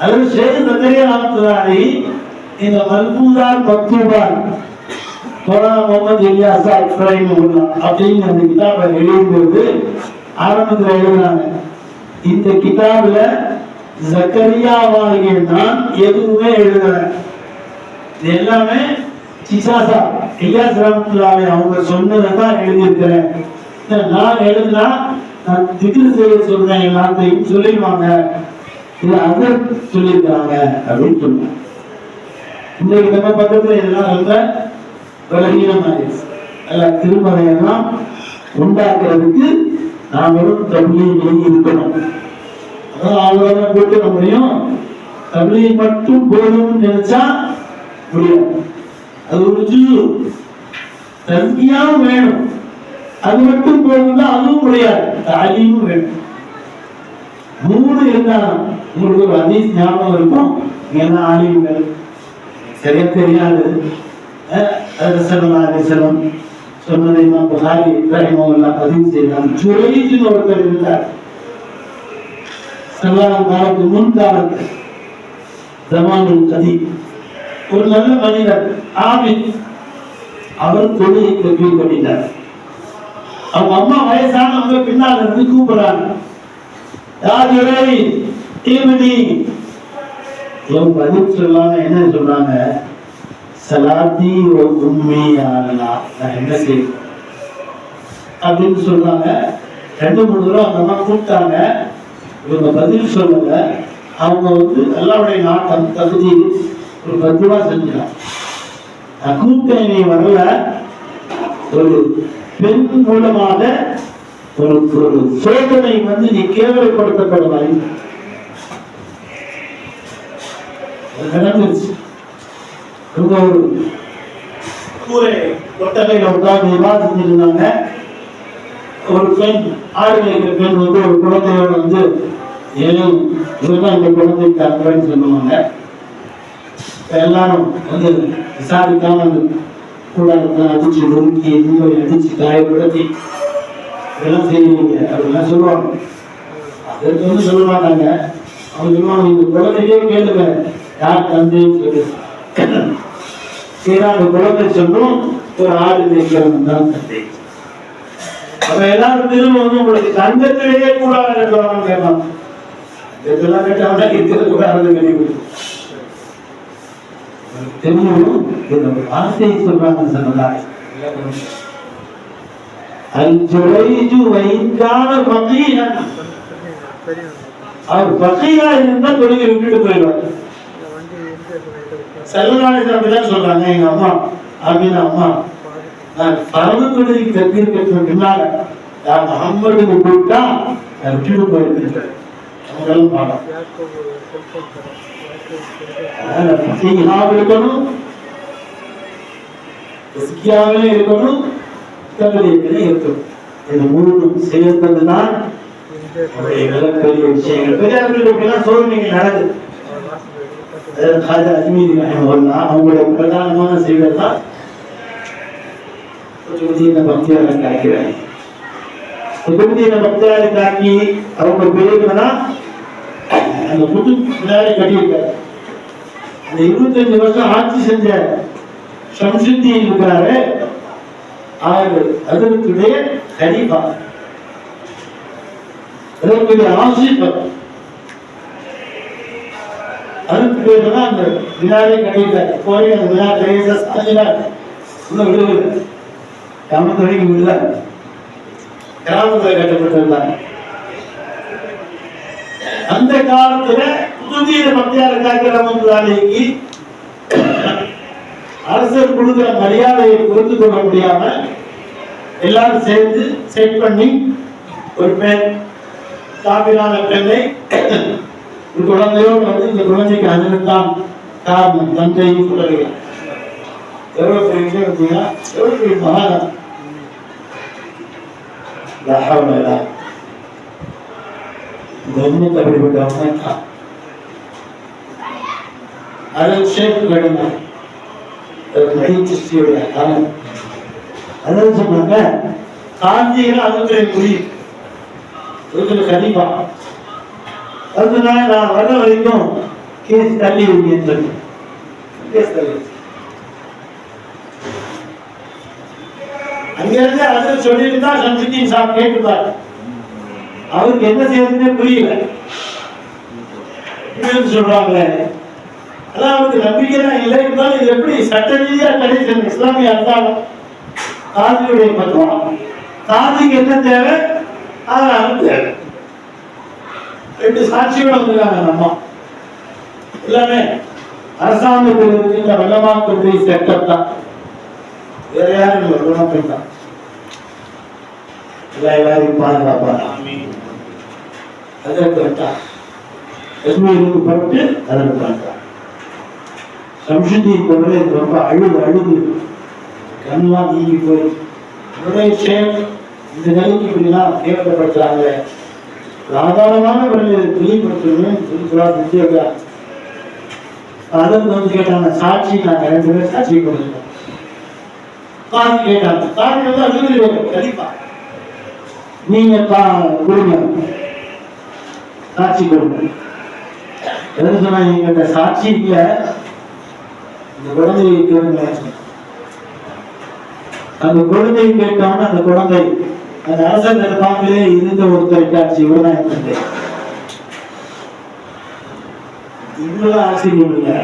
அதில் ஷேக் ஜக்கரியா ரஹ்மத்துல்லாஹி இந்த மல்பூசாத் மக்தூபாத் மௌலானா முகமது இலியாஸ் ரஹிமஹுல்லாஹ் அப்படிங்கிற அந்த கிதாபை எழுதும்போது ஆரம்பத்தில் எழுதுறாங்க, இந்த கிதாபுல ஜக்கரியாவாகிய நான் எதுவுமே எழுதல, இது எல்லாமே சிசாசா இலியாஸ் ரஹ்மத்துல்லாஹி அவங்க சொன்னதான் எழுதியிருக்கிறேன். நான் எழுதுனா நான் திக்ர் செய்ய சொல்றேன் எல்லாத்தையும் சொல்லிடுவாங்க, இது அதர் சொல்லியிருக்காங்க அப்படின்னு சொன்னாங்க. இன்றைக்கு நம்ம பக்கத்துல இதெல்லாம் ரொம்ப பலகீனமாயிருச்சு. அல்ல திருமறையெல்லாம் உண்டாக்குறதுக்கு நாம் வெறும் தபிலீகில் இருக்கணும். அதான் அவ்வளவுதான் போட்டு முடியும். தபிலீக் மட்டும் போதும்னு நினைச்சா முடியாது. அது ஒரு ஜுஸு, தஸ்கியாவும் வேணும். அது மட்டும் போதும்னா அதுவும் முடியாது, தாலீமும் வேணும். 3 இருந்தாலும் உங்களுக்கு ஒரு ஹதீஸ் ஞாபகம் இருக்கும், என்ன ஆலிம்கள் சரியா தெரியாது. ஸல்லல்லாஹு அலைஹி வஸல்லம் சொன்னதை இமாம் புகாரி ரஹிமஹுல்லாஹ் பதிவு செய்தார். ஜுரைஜ்னு ஒருத்தர் இருந்தார், ஸல்லல்லாஹு காலத்துக்கு முன் காலத்து ஜமானுல் கதீம், ஒரு நல்ல மனிதர் ஆபித். அவர் தொழுகைக்கு கீழ்ப்படினார். அவங்க அம்மா வயசானவங்க பின்னால் இருந்து கூப்பிடுறாங்க, பதில் சொல்லாம என்ன சொல்றாங்க, சலாத்தி உம்மி ஆலா, நான் என்ன செய்ய அப்படின்னு சொல்றாங்க. 2-3 தடவை அந்த அம்மா கூப்பிட்டாங்க, இவங்க பதில் சொல்லல. அவங்க வந்து எல்லாருடைய நாட்டம் தகுதி ஒரு 10 ரூபா செஞ்சாங்க. நான் கூப்பிட்டேன், நீ வரல. ஒரு பெண் மூலமாக ஒரு சோதனை வந்து நீ கேவலப்படுத்தப்படுவாய் நடந்துருச்சு. ஒரு கூரை கொட்டகையில உட்கார்ந்து விவாதம் இருந்தாங்க. ஒரு பெண், ஆடு வைக்கிற பெண் வந்து ஒரு குழந்தையோட வந்து இவதான் இந்த குழந்தைக்கு அனுப்புறேன்னு சொல்லுவாங்க. எல்லாரும் வந்து விசாரிக்காம அந்த கூடாது அடிச்சு நொறுக்கி அடிச்சு காயப்படுத்தி இதெல்லாம் செய்வீங்க அப்படிலாம் சொல்லுவாங்க. அதற்கு வந்து சொல்ல மாட்டாங்க. அவங்க சொல்லுவாங்க, இந்த குழந்தையே கேளுங்க யார் தந்தைன்னு சொல்லி. ஏன்னா அந்த குழந்தை சொல்லும், ஒரு ஆடு வைக்கிறவன் தான் தந்தை. அப்ப எல்லாரும் திரும்ப வந்து உங்களுக்கு தங்கத்திலேயே கூடாது கேட்பாங்க. இதெல்லாம் கேட்டாங்கன்னா இருக்கக்கூடாதுன்னு கிடையாது. தெரியும் இந்த வார்த்தையை சொல்றாங்க சொன்னதாக. அல்ஜுரைஜு வைகான ஃபகீஹன், அவர் ஃபகீஹா இருந்தா தொழுகை விட்டுட்டு போயிடுவார். ஸல்லல்லாஹு அலைஹி வஸல்லம் சொல்றாங்க, எங்க அம்மா ஆமீனா அம்மா நான் பரம தொழுகைக்கு தக்பீர் கட்டின பின்னால நான் முஹம்மதுன்னு கூப்பிட்டா நான் விட்டுட்டு போயிருக்கேன். அவங்களும் பாடம் இருக்கணும், இருக்கணும், இருக்கணும். இது 3 சேர்ந்ததுதான் மிகப்பெரிய விஷயங்கள். பெரியார்கள் சோதனைகள் நடக்குது. அவங்களுடைய பிரதானமான செய்வது தான் பக்தியாளர் காக்கிறாங்க. பக்தியாளர் காக்கி அவங்க பேருக்குன்னா அந்த புது பின்னாடி கட்டியிருக்காரு. அந்த 25 வருஷம் ஆட்சி செஞ்ச ஷம்சுத்தீன் இருக்கிறாரு, அவர் அதற்குடைய கலீஃபா, அதற்குடைய ஆசிரியர். அதுக்கு பேர் தான் அந்த வினாரை கட்டியிருக்காரு. போய் அந்த வினா கையை சாதினார், இன்னும் விடுவது கிராமத்துறைக்கு விடல, கிராமத்தில் கட்டப்பட்டிருந்தாங்க. அந்த காலத்துல புதுதீன மத்தியார காக்கிரமத்துக்கு அரசர் கொடுக்கிற மரியாதையை புரிந்து கொள்ள முடியாம எல்லாரும் சேர்ந்து செட் பண்ணி ஒரு பெண் காப்பிலான பெண்ணை ஒரு குழந்தையோடு வந்து இந்த குழந்தைக்கு அதுதான் காரணம் தந்தையும் சொல்லுகிறார். எவ்வளவு பெரிய விஷயம் பார்த்தீங்கன்னா, எவ்வளவு பெரிய மகானம். அப்படிப்பட்டவங்க அதில் ஷேப் கடுமை காலம். அதாவது சொன்னாங்க காஞ்சியில் அதுக்குரிய புரியும் கண்டிப்பா. அதனால நான் வர வரைக்கும் கேஸ் தள்ளி இருக்கேன். அங்கிருந்து அதை சொல்லிட்டு தான் சம்சுதீன் சாப் கேட்டுப்பார். அவருக்கு என்ன செய்யறதுன்னே புரியல. சொல்றாங்க அதான் அவருக்கு நம்பிக்கை தான் இல்லை. இருந்தாலும் இது எப்படி சட்ட ரீதியா கிடைச்சது இஸ்லாமிய அர்த்தம் காதியுடைய பத்துவா. காதிக்கு என்ன தேவை? தேவை. 2 சாட்சியோட வந்துருக்காங்க. நம்ம எல்லாமே அரசாங்கத்தில் இருக்கின்ற வல்லமாக்கக்கூடிய செட்டப் தான். வேற யாரும் இல்லை, வல்லமாக்கள் தான். எல்லாரையும் பாதுகாப்பார். அதற்கு வந்தார் காஷ்மீருக்கு புறப்பட்டு அதற்கு வந்தார். சம்சுதீன் பொருளை ரொம்ப அழுது கண்ணெல்லாம் நீங்கி போய் உடைய செயல் இந்த நிலைக்கு இப்படிலாம் கேட்கப்படுத்துறாங்க. சாதாரணமான முறையில் தெளிவுபடுத்தணும் சொல்லி அதை வந்து கேட்டாங்க. சாட்சி நாங்கள் 2 பேர் சாட்சி கொடுத்துட்டோம். காதி கேட்டாங்க. காதி வந்து அழுது கண்டிப்பா நீங்க கொடுங்க, சாட்சி கொடுங்க. எது சொன்னா நீங்க சாட்சி இல்ல, இந்த குழந்தையை கேளுங்க. அந்த குழந்தையை கேட்டோம்னா அந்த குழந்தை அந்த அரசர் நிர்வாகத்திலே இருந்த ஒருத்தர் காட்சி இவர்தான் இருந்தது. இவ்வளவு ஆச்சரியம் இல்லை.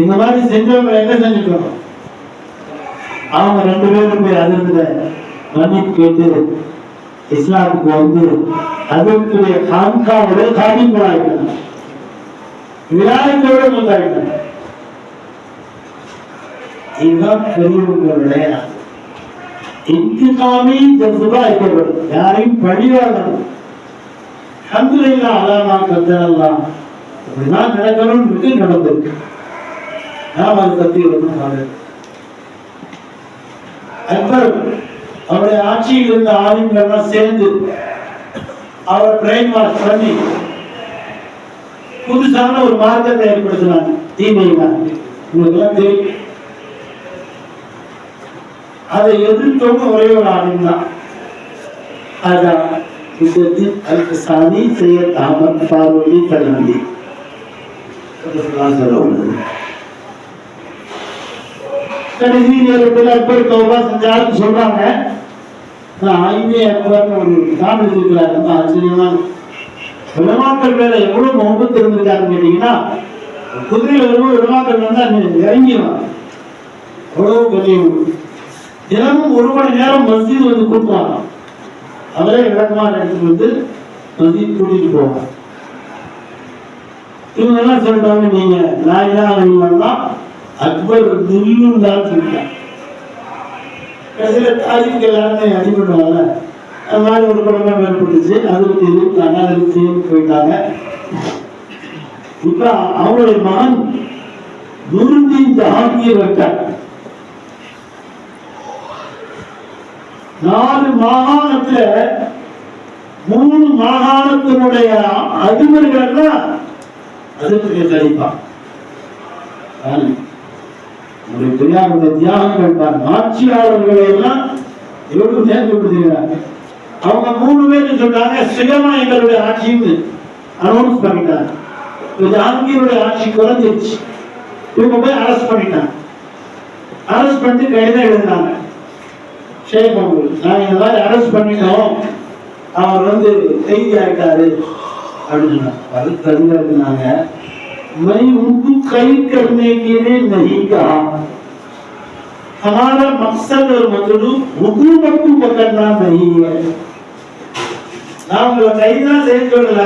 இந்த மாதிரி செஞ்சவங்க என்ன செஞ்சுக்கணும்? அவங்க 2 பேரும் போய் அதிர்ந்த மன்னிப்பு கேட்டு இஸ்லாமுக்கு வந்து அதற்குரிய கான்காவோட காரியங்களாயிட்டாங்க. விநாயகத்தோட முந்தாயிட்டாங்க. இதுதான் பெரியவங்களுடைய இன்திகாமி ஜஸ்பா ஏற்படும். யாரையும் பழிவாகணும். அல்ஹம்துலில்லாஹ் அல்லாஹ் கத்தரல்லாம் இப்படிதான் நடக்கணும்னு நடந்திருக்கு. நாம் அதை பத்தி ஒன்றும் அக்பர் அவருடைய ஆட்சியில் இருந்த ஆளுங்கள்லாம் சேர்ந்து அவர் பிரைன் வாஷ் பண்ணி புதுசான ஒரு மார்க்கத்தை ஏற்படுத்தினாங்க. தீமையினாங்க உங்களுக்கெல்லாம் தெரியும். அதை எதிர்த்தவங்க ஒரே ஒரு ஆளும் தான். அதான் அல்கசானி சையத் அஹமத் ஃபாரூகி கல்ஹந்தி. கடைசி நேரத்தில் அக்பர் தௌபா செஞ்சாலும் சொல்றாங்க. ஆயுமே அக்பர்னு ஒரு காமெடி இருக்கிறார். ரொம்ப ஆச்சரியமா விளமாக்கள் மேல எவ்வளவு முகப்பத்து இருந்திருக்காருன்னு கேட்டீங்கன்னா, குதிரையில் வரும்போது விளமாக்கள் வந்தா இறங்கிடுவாங்க. அவ்வளவு பெரிய தினமும் 1 மணி நேரம் மஸ்ஜித் வந்து கூட்டுவாங்க. அவரே விளக்கமாக எடுத்துட்டு வந்து மஸ்ஜித் கூட்டிட்டு போவாங்க. இவங்க எல்லாம் சொல்றாங்க, நீங்க லா இலாஹ இல்லல்லாஹ் அக்பர் தில்லுன்னு தான் சொல்லிட்டாங்க. கடைசியில் தாரிக்கு எல்லாருமே அடிபடுவாங்க. அது மாதிரி ஒரு குழந்தை ஏற்பட்டுச்சு. அதுக்கு இருந்தாங்க, அதுக்கு போயிட்டாங்க. இப்ப அவருடைய மகன் நூருதீன் ஜஹாங்கீர் இருக்கார். 4 மாகாணத்துல 3 மாகாணத்தினுடைய அதிபர்கள் தான் அதுக்கு கழிப்பான். பெரியாருடைய தியாகங்கள் தான். ஆட்சியாளர்களை எல்லாம் எவ்வளவு தேர்ந்தெடுக்கிறாங்க. அவங்க 3 பேரும் சொல்றாங்க, சுயமா எங்களுடைய ஆட்சின்னு அனௌன்ஸ் பண்ணிட்டாங்க. ஜஹாங்கீருடைய ஆட்சி குறைஞ்சிருச்சு. இவங்க போய் அரெஸ்ட் பண்ணிட்டாங்க. அரெஸ்ட் பண்ணிட்டு கைதான் எழுதினாங்க. ஷேக் நாங்க இந்த மாதிரி அரெஸ்ட் பண்ணிட்டோம், அவர் வந்து கைதி ஆயிட்டாரு அப்படின்னு சொன்னாங்க. அது கருங்க இருந்தாங்க. मैं उनको कैद करने के लिए नहीं कहा. हमारा मकसद और मतलब हुकूमत को पकड़ना नहीं है. நான் உங்களை கைதான் செய்ய சொல்லல,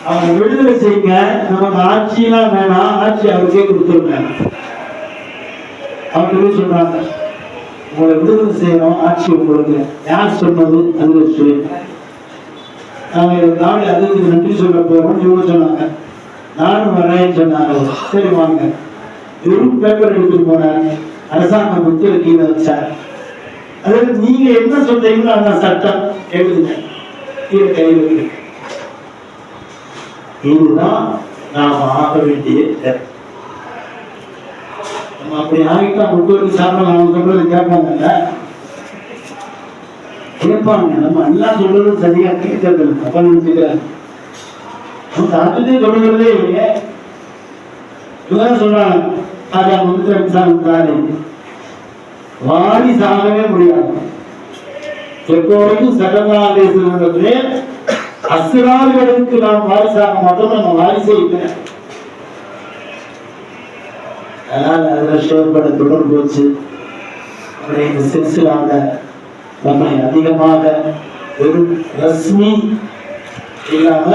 அவங்க விடுதலை செய்யுங்க, நமக்கு ஆட்சியெல்லாம் வேணாம், ஆட்சி அவருக்கே கொடுத்துருங்க. அவங்க சொல்றாங்க, உங்களை விடுதலை செய்யறோம், ஆட்சி உங்களுக்கு. யார் சொன்னது? அது சொல்லி நாங்கள் நாளை அதுக்கு நன்றி சொல்ல போறோம். இவங்க சொன்னாங்க, நானும் வரேன்னு சொன்னாங்க. சரி வாங்க. வெறும் பேப்பர் எடுத்துட்டு போனாங்க. அரசாங்கம் முத்திர கீழே வச்சார். அதாவது நீங்க என்ன சொல்றீங்களோ அந்த சட்டம் எழுதுங்க, கீழே கையில் வைக்க. இதுதான் நாம் ஆக வேண்டிய. நம்ம அப்படி ஆகிட்டா முத்தோருக்கு சாப்பிட அவங்க சொல்றது கேட்பாங்கல்ல, கேட்பாங்க. நம்ம எல்லாம் சொல்றது சரியா கேட்கறது அப்ப நினைச்சுக்கிறாங்க. தாத்தே சொல்லுகிறதே இல்லையே. இவங்க சொல்றாங்க, ராஜா முத்திர வாரி சாகவே முடியாது. எப்போதும் சட்டமாதேசத்திலே அசுரார்களுக்கு நாம் வாரிசாக மாட்டோம், நம்ம வாரிசே இல்லை. அதனால அதில் ஷேர்பட தொடர்பு வச்சு இந்த சில்சிலாக நம்மை அதிகமாக வெறும் ரஸ்மி இல்லாம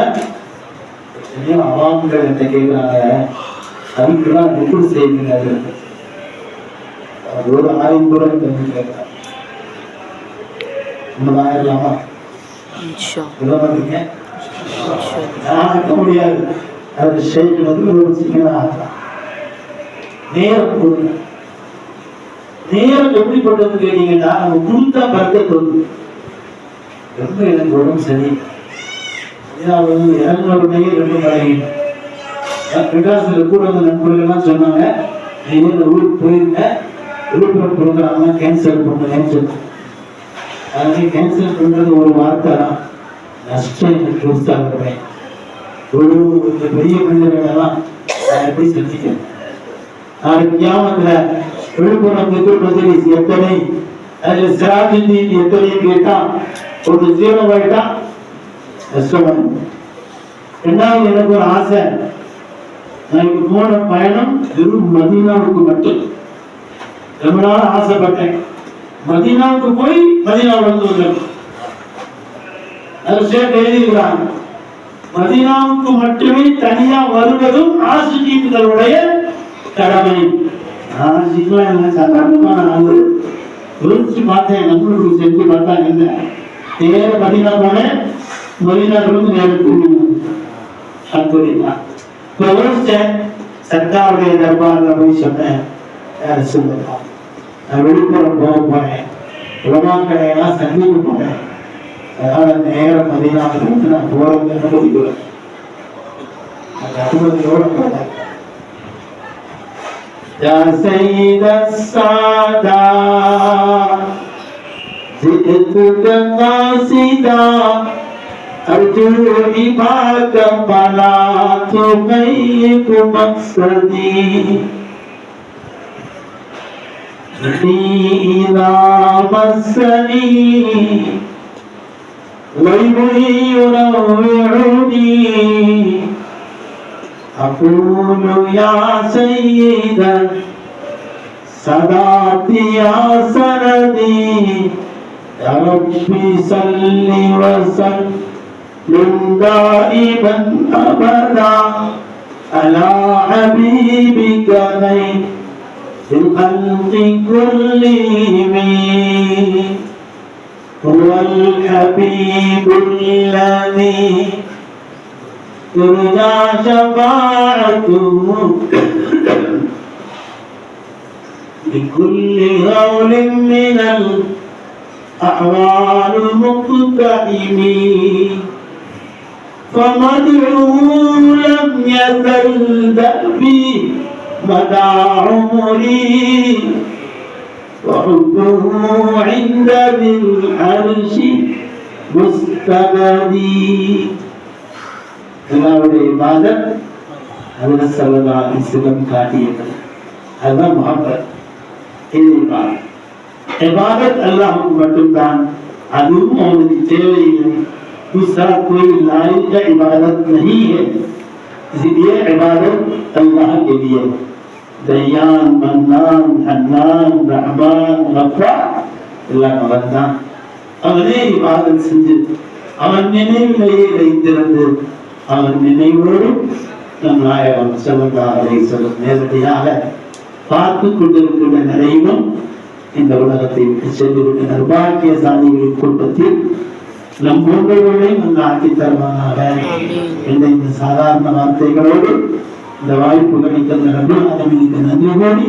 அவாம்கள் என்ன கேட்கிறாங்க, அதுக்குலாம் நெருப்பு செய்யுங்க. ஒரு 1000 கேட்கிறாங்க. ஆயிரலாமா முடியாது. அது நேரம் கொடுங்க. நேரம் எப்படிப்பட்டது கேட்டீங்கன்னா, நம்ம கொடுத்தா பறக்க ரொம்ப எனக்கு உடம்பு சரி இறங்குறவுடைய ரொம்ப பழகிடும். கூட நண்பர்கள்லாம் சொன்னாங்க, ஊருக்கு போயிருங்க, விழுப்புரம் ப்ரோக்ராம் கேன்சல் பண்ணுங்கன்னு சொல்லி. அதனால கேன்சல் பண்றது ஒரு வார்த்தை தான். நஷ்டம் எனக்கு கொடுத்தாங்க. ஒரு பெரிய மனிதர்களெல்லாம் நான் எப்படி செஞ்சுக்கிறேன். நாளைக்கு கியாமத்துல விழுப்புரம் மஜ்லிஸ் எத்தனை, அதுல சிராஜுதீன் எத்தனையும் கேட்டான், ஒரு 0 ஆயிட்டா கஷ்டமா. ரெண்டாவது எனக்கு ஒரு ஆசை, நான் இப்ப போன பயணம் வெறும் மதீனாவுக்கு மட்டும். ரொம்ப நாள் ஆசைப்பட்டேன், மதீனாவுக்கு போய் மதீனாவுல வந்து எழுதியிருக்கிறாங்க. மதீனாவுக்கு மட்டுமே தனியா வருவதும் ஆசிரியர்களுடைய கடமை. ஆசிரியர்களாம் சாதாரணமான ஆளு. யோசிச்சு பார்த்தேன், நம்மளுக்கு செஞ்சு பார்த்தாங்க. என்ன நேர மதீனா போனேன், மதீனாவிலிருந்து நேரத்துக்கு இப்ப யோசிச்சேன். சர்க்காருடைய தர்பார்ல போய் சொன்னேன், யார சொல்லுங்க, நான் விழுப்புரம் போக போறேன், உலமாக்கடையெல்லாம் சந்திக்க போறேன். அதனால நேரம் மதீனாவிலிருந்து நான் போறது அனுமதிக்கிறேன். அந்த அனுமதியோட போறேன். يا سيد السادات جئتك قاصدا أرجو رباك فلا تضيق مقصدي إذا مسني غيب يروعني أقول يا سيد السادات يا سندي يا ربي صل وسلم دائما أبدا على حبيبك خير الخلق كلهم هو الحبيب الذي ترجى شفاعته بكل هول من الأحوال مقتحم فمدعوه لم يزل دأبي مدى عمري وحبه عند ذي العرش مستبدي. அல்லாஹ்வுடைய இபாதத் ஹஜ்ரத் ஸல்லல்லாஹு அலைஹி வஸல்லம் காட்டியது. அதுதான் முஹப்பத். இது இபாதத் அல்லாஹ்வுக்கு மட்டும்தான். அதுவும் அவனுக்கு தேவையில்லை. दूसरा कोई लायक का इबादत नहीं है, इसलिए इबादत अल्लाह के लिए. दयान, मन्नान, हन्नान, रहमान, गफ्फार अल्लाह का बंदा. அவனே இபாதத் செஞ்சு அவன் நினைவிலேயே வைத்திருந்து அவர் நினைவோடு நம் நாயகம் ஸல்லல்லாஹு அலைஹி வஸல்லம் நேரடியாக பார்த்து கொண்டிருக்கின்ற நிலையிலும் இந்த உலகத்தை விட்டு சென்று விட்ட நிர்பாக்கியசாலிகளின் கூட்டத்தில் நம் ஒவ்வொருவரையும் அந்த ஆக்கி தருவானாக என்ற இந்த சாதாரண வார்த்தைகளோடு இந்த வாய்ப்புகளை தந்த ரப்பல் ஆலமீனுக்கு நன்றி கூறி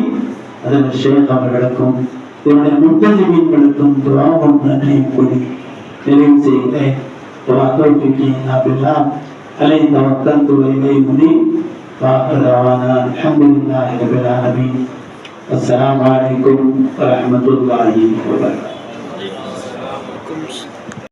அதன் ஷேக் அவர்களுக்கும் என்னுடைய முத்தலிமீன்களுக்கும் துஆவும் நன்றியும் கூறி நிறைவு செய்கிறேன். عليه توكلت وإليه منيب وآخر دعوانا الحمد لله رب العالمين. السلام عليكم ورحمة الله وبركاته.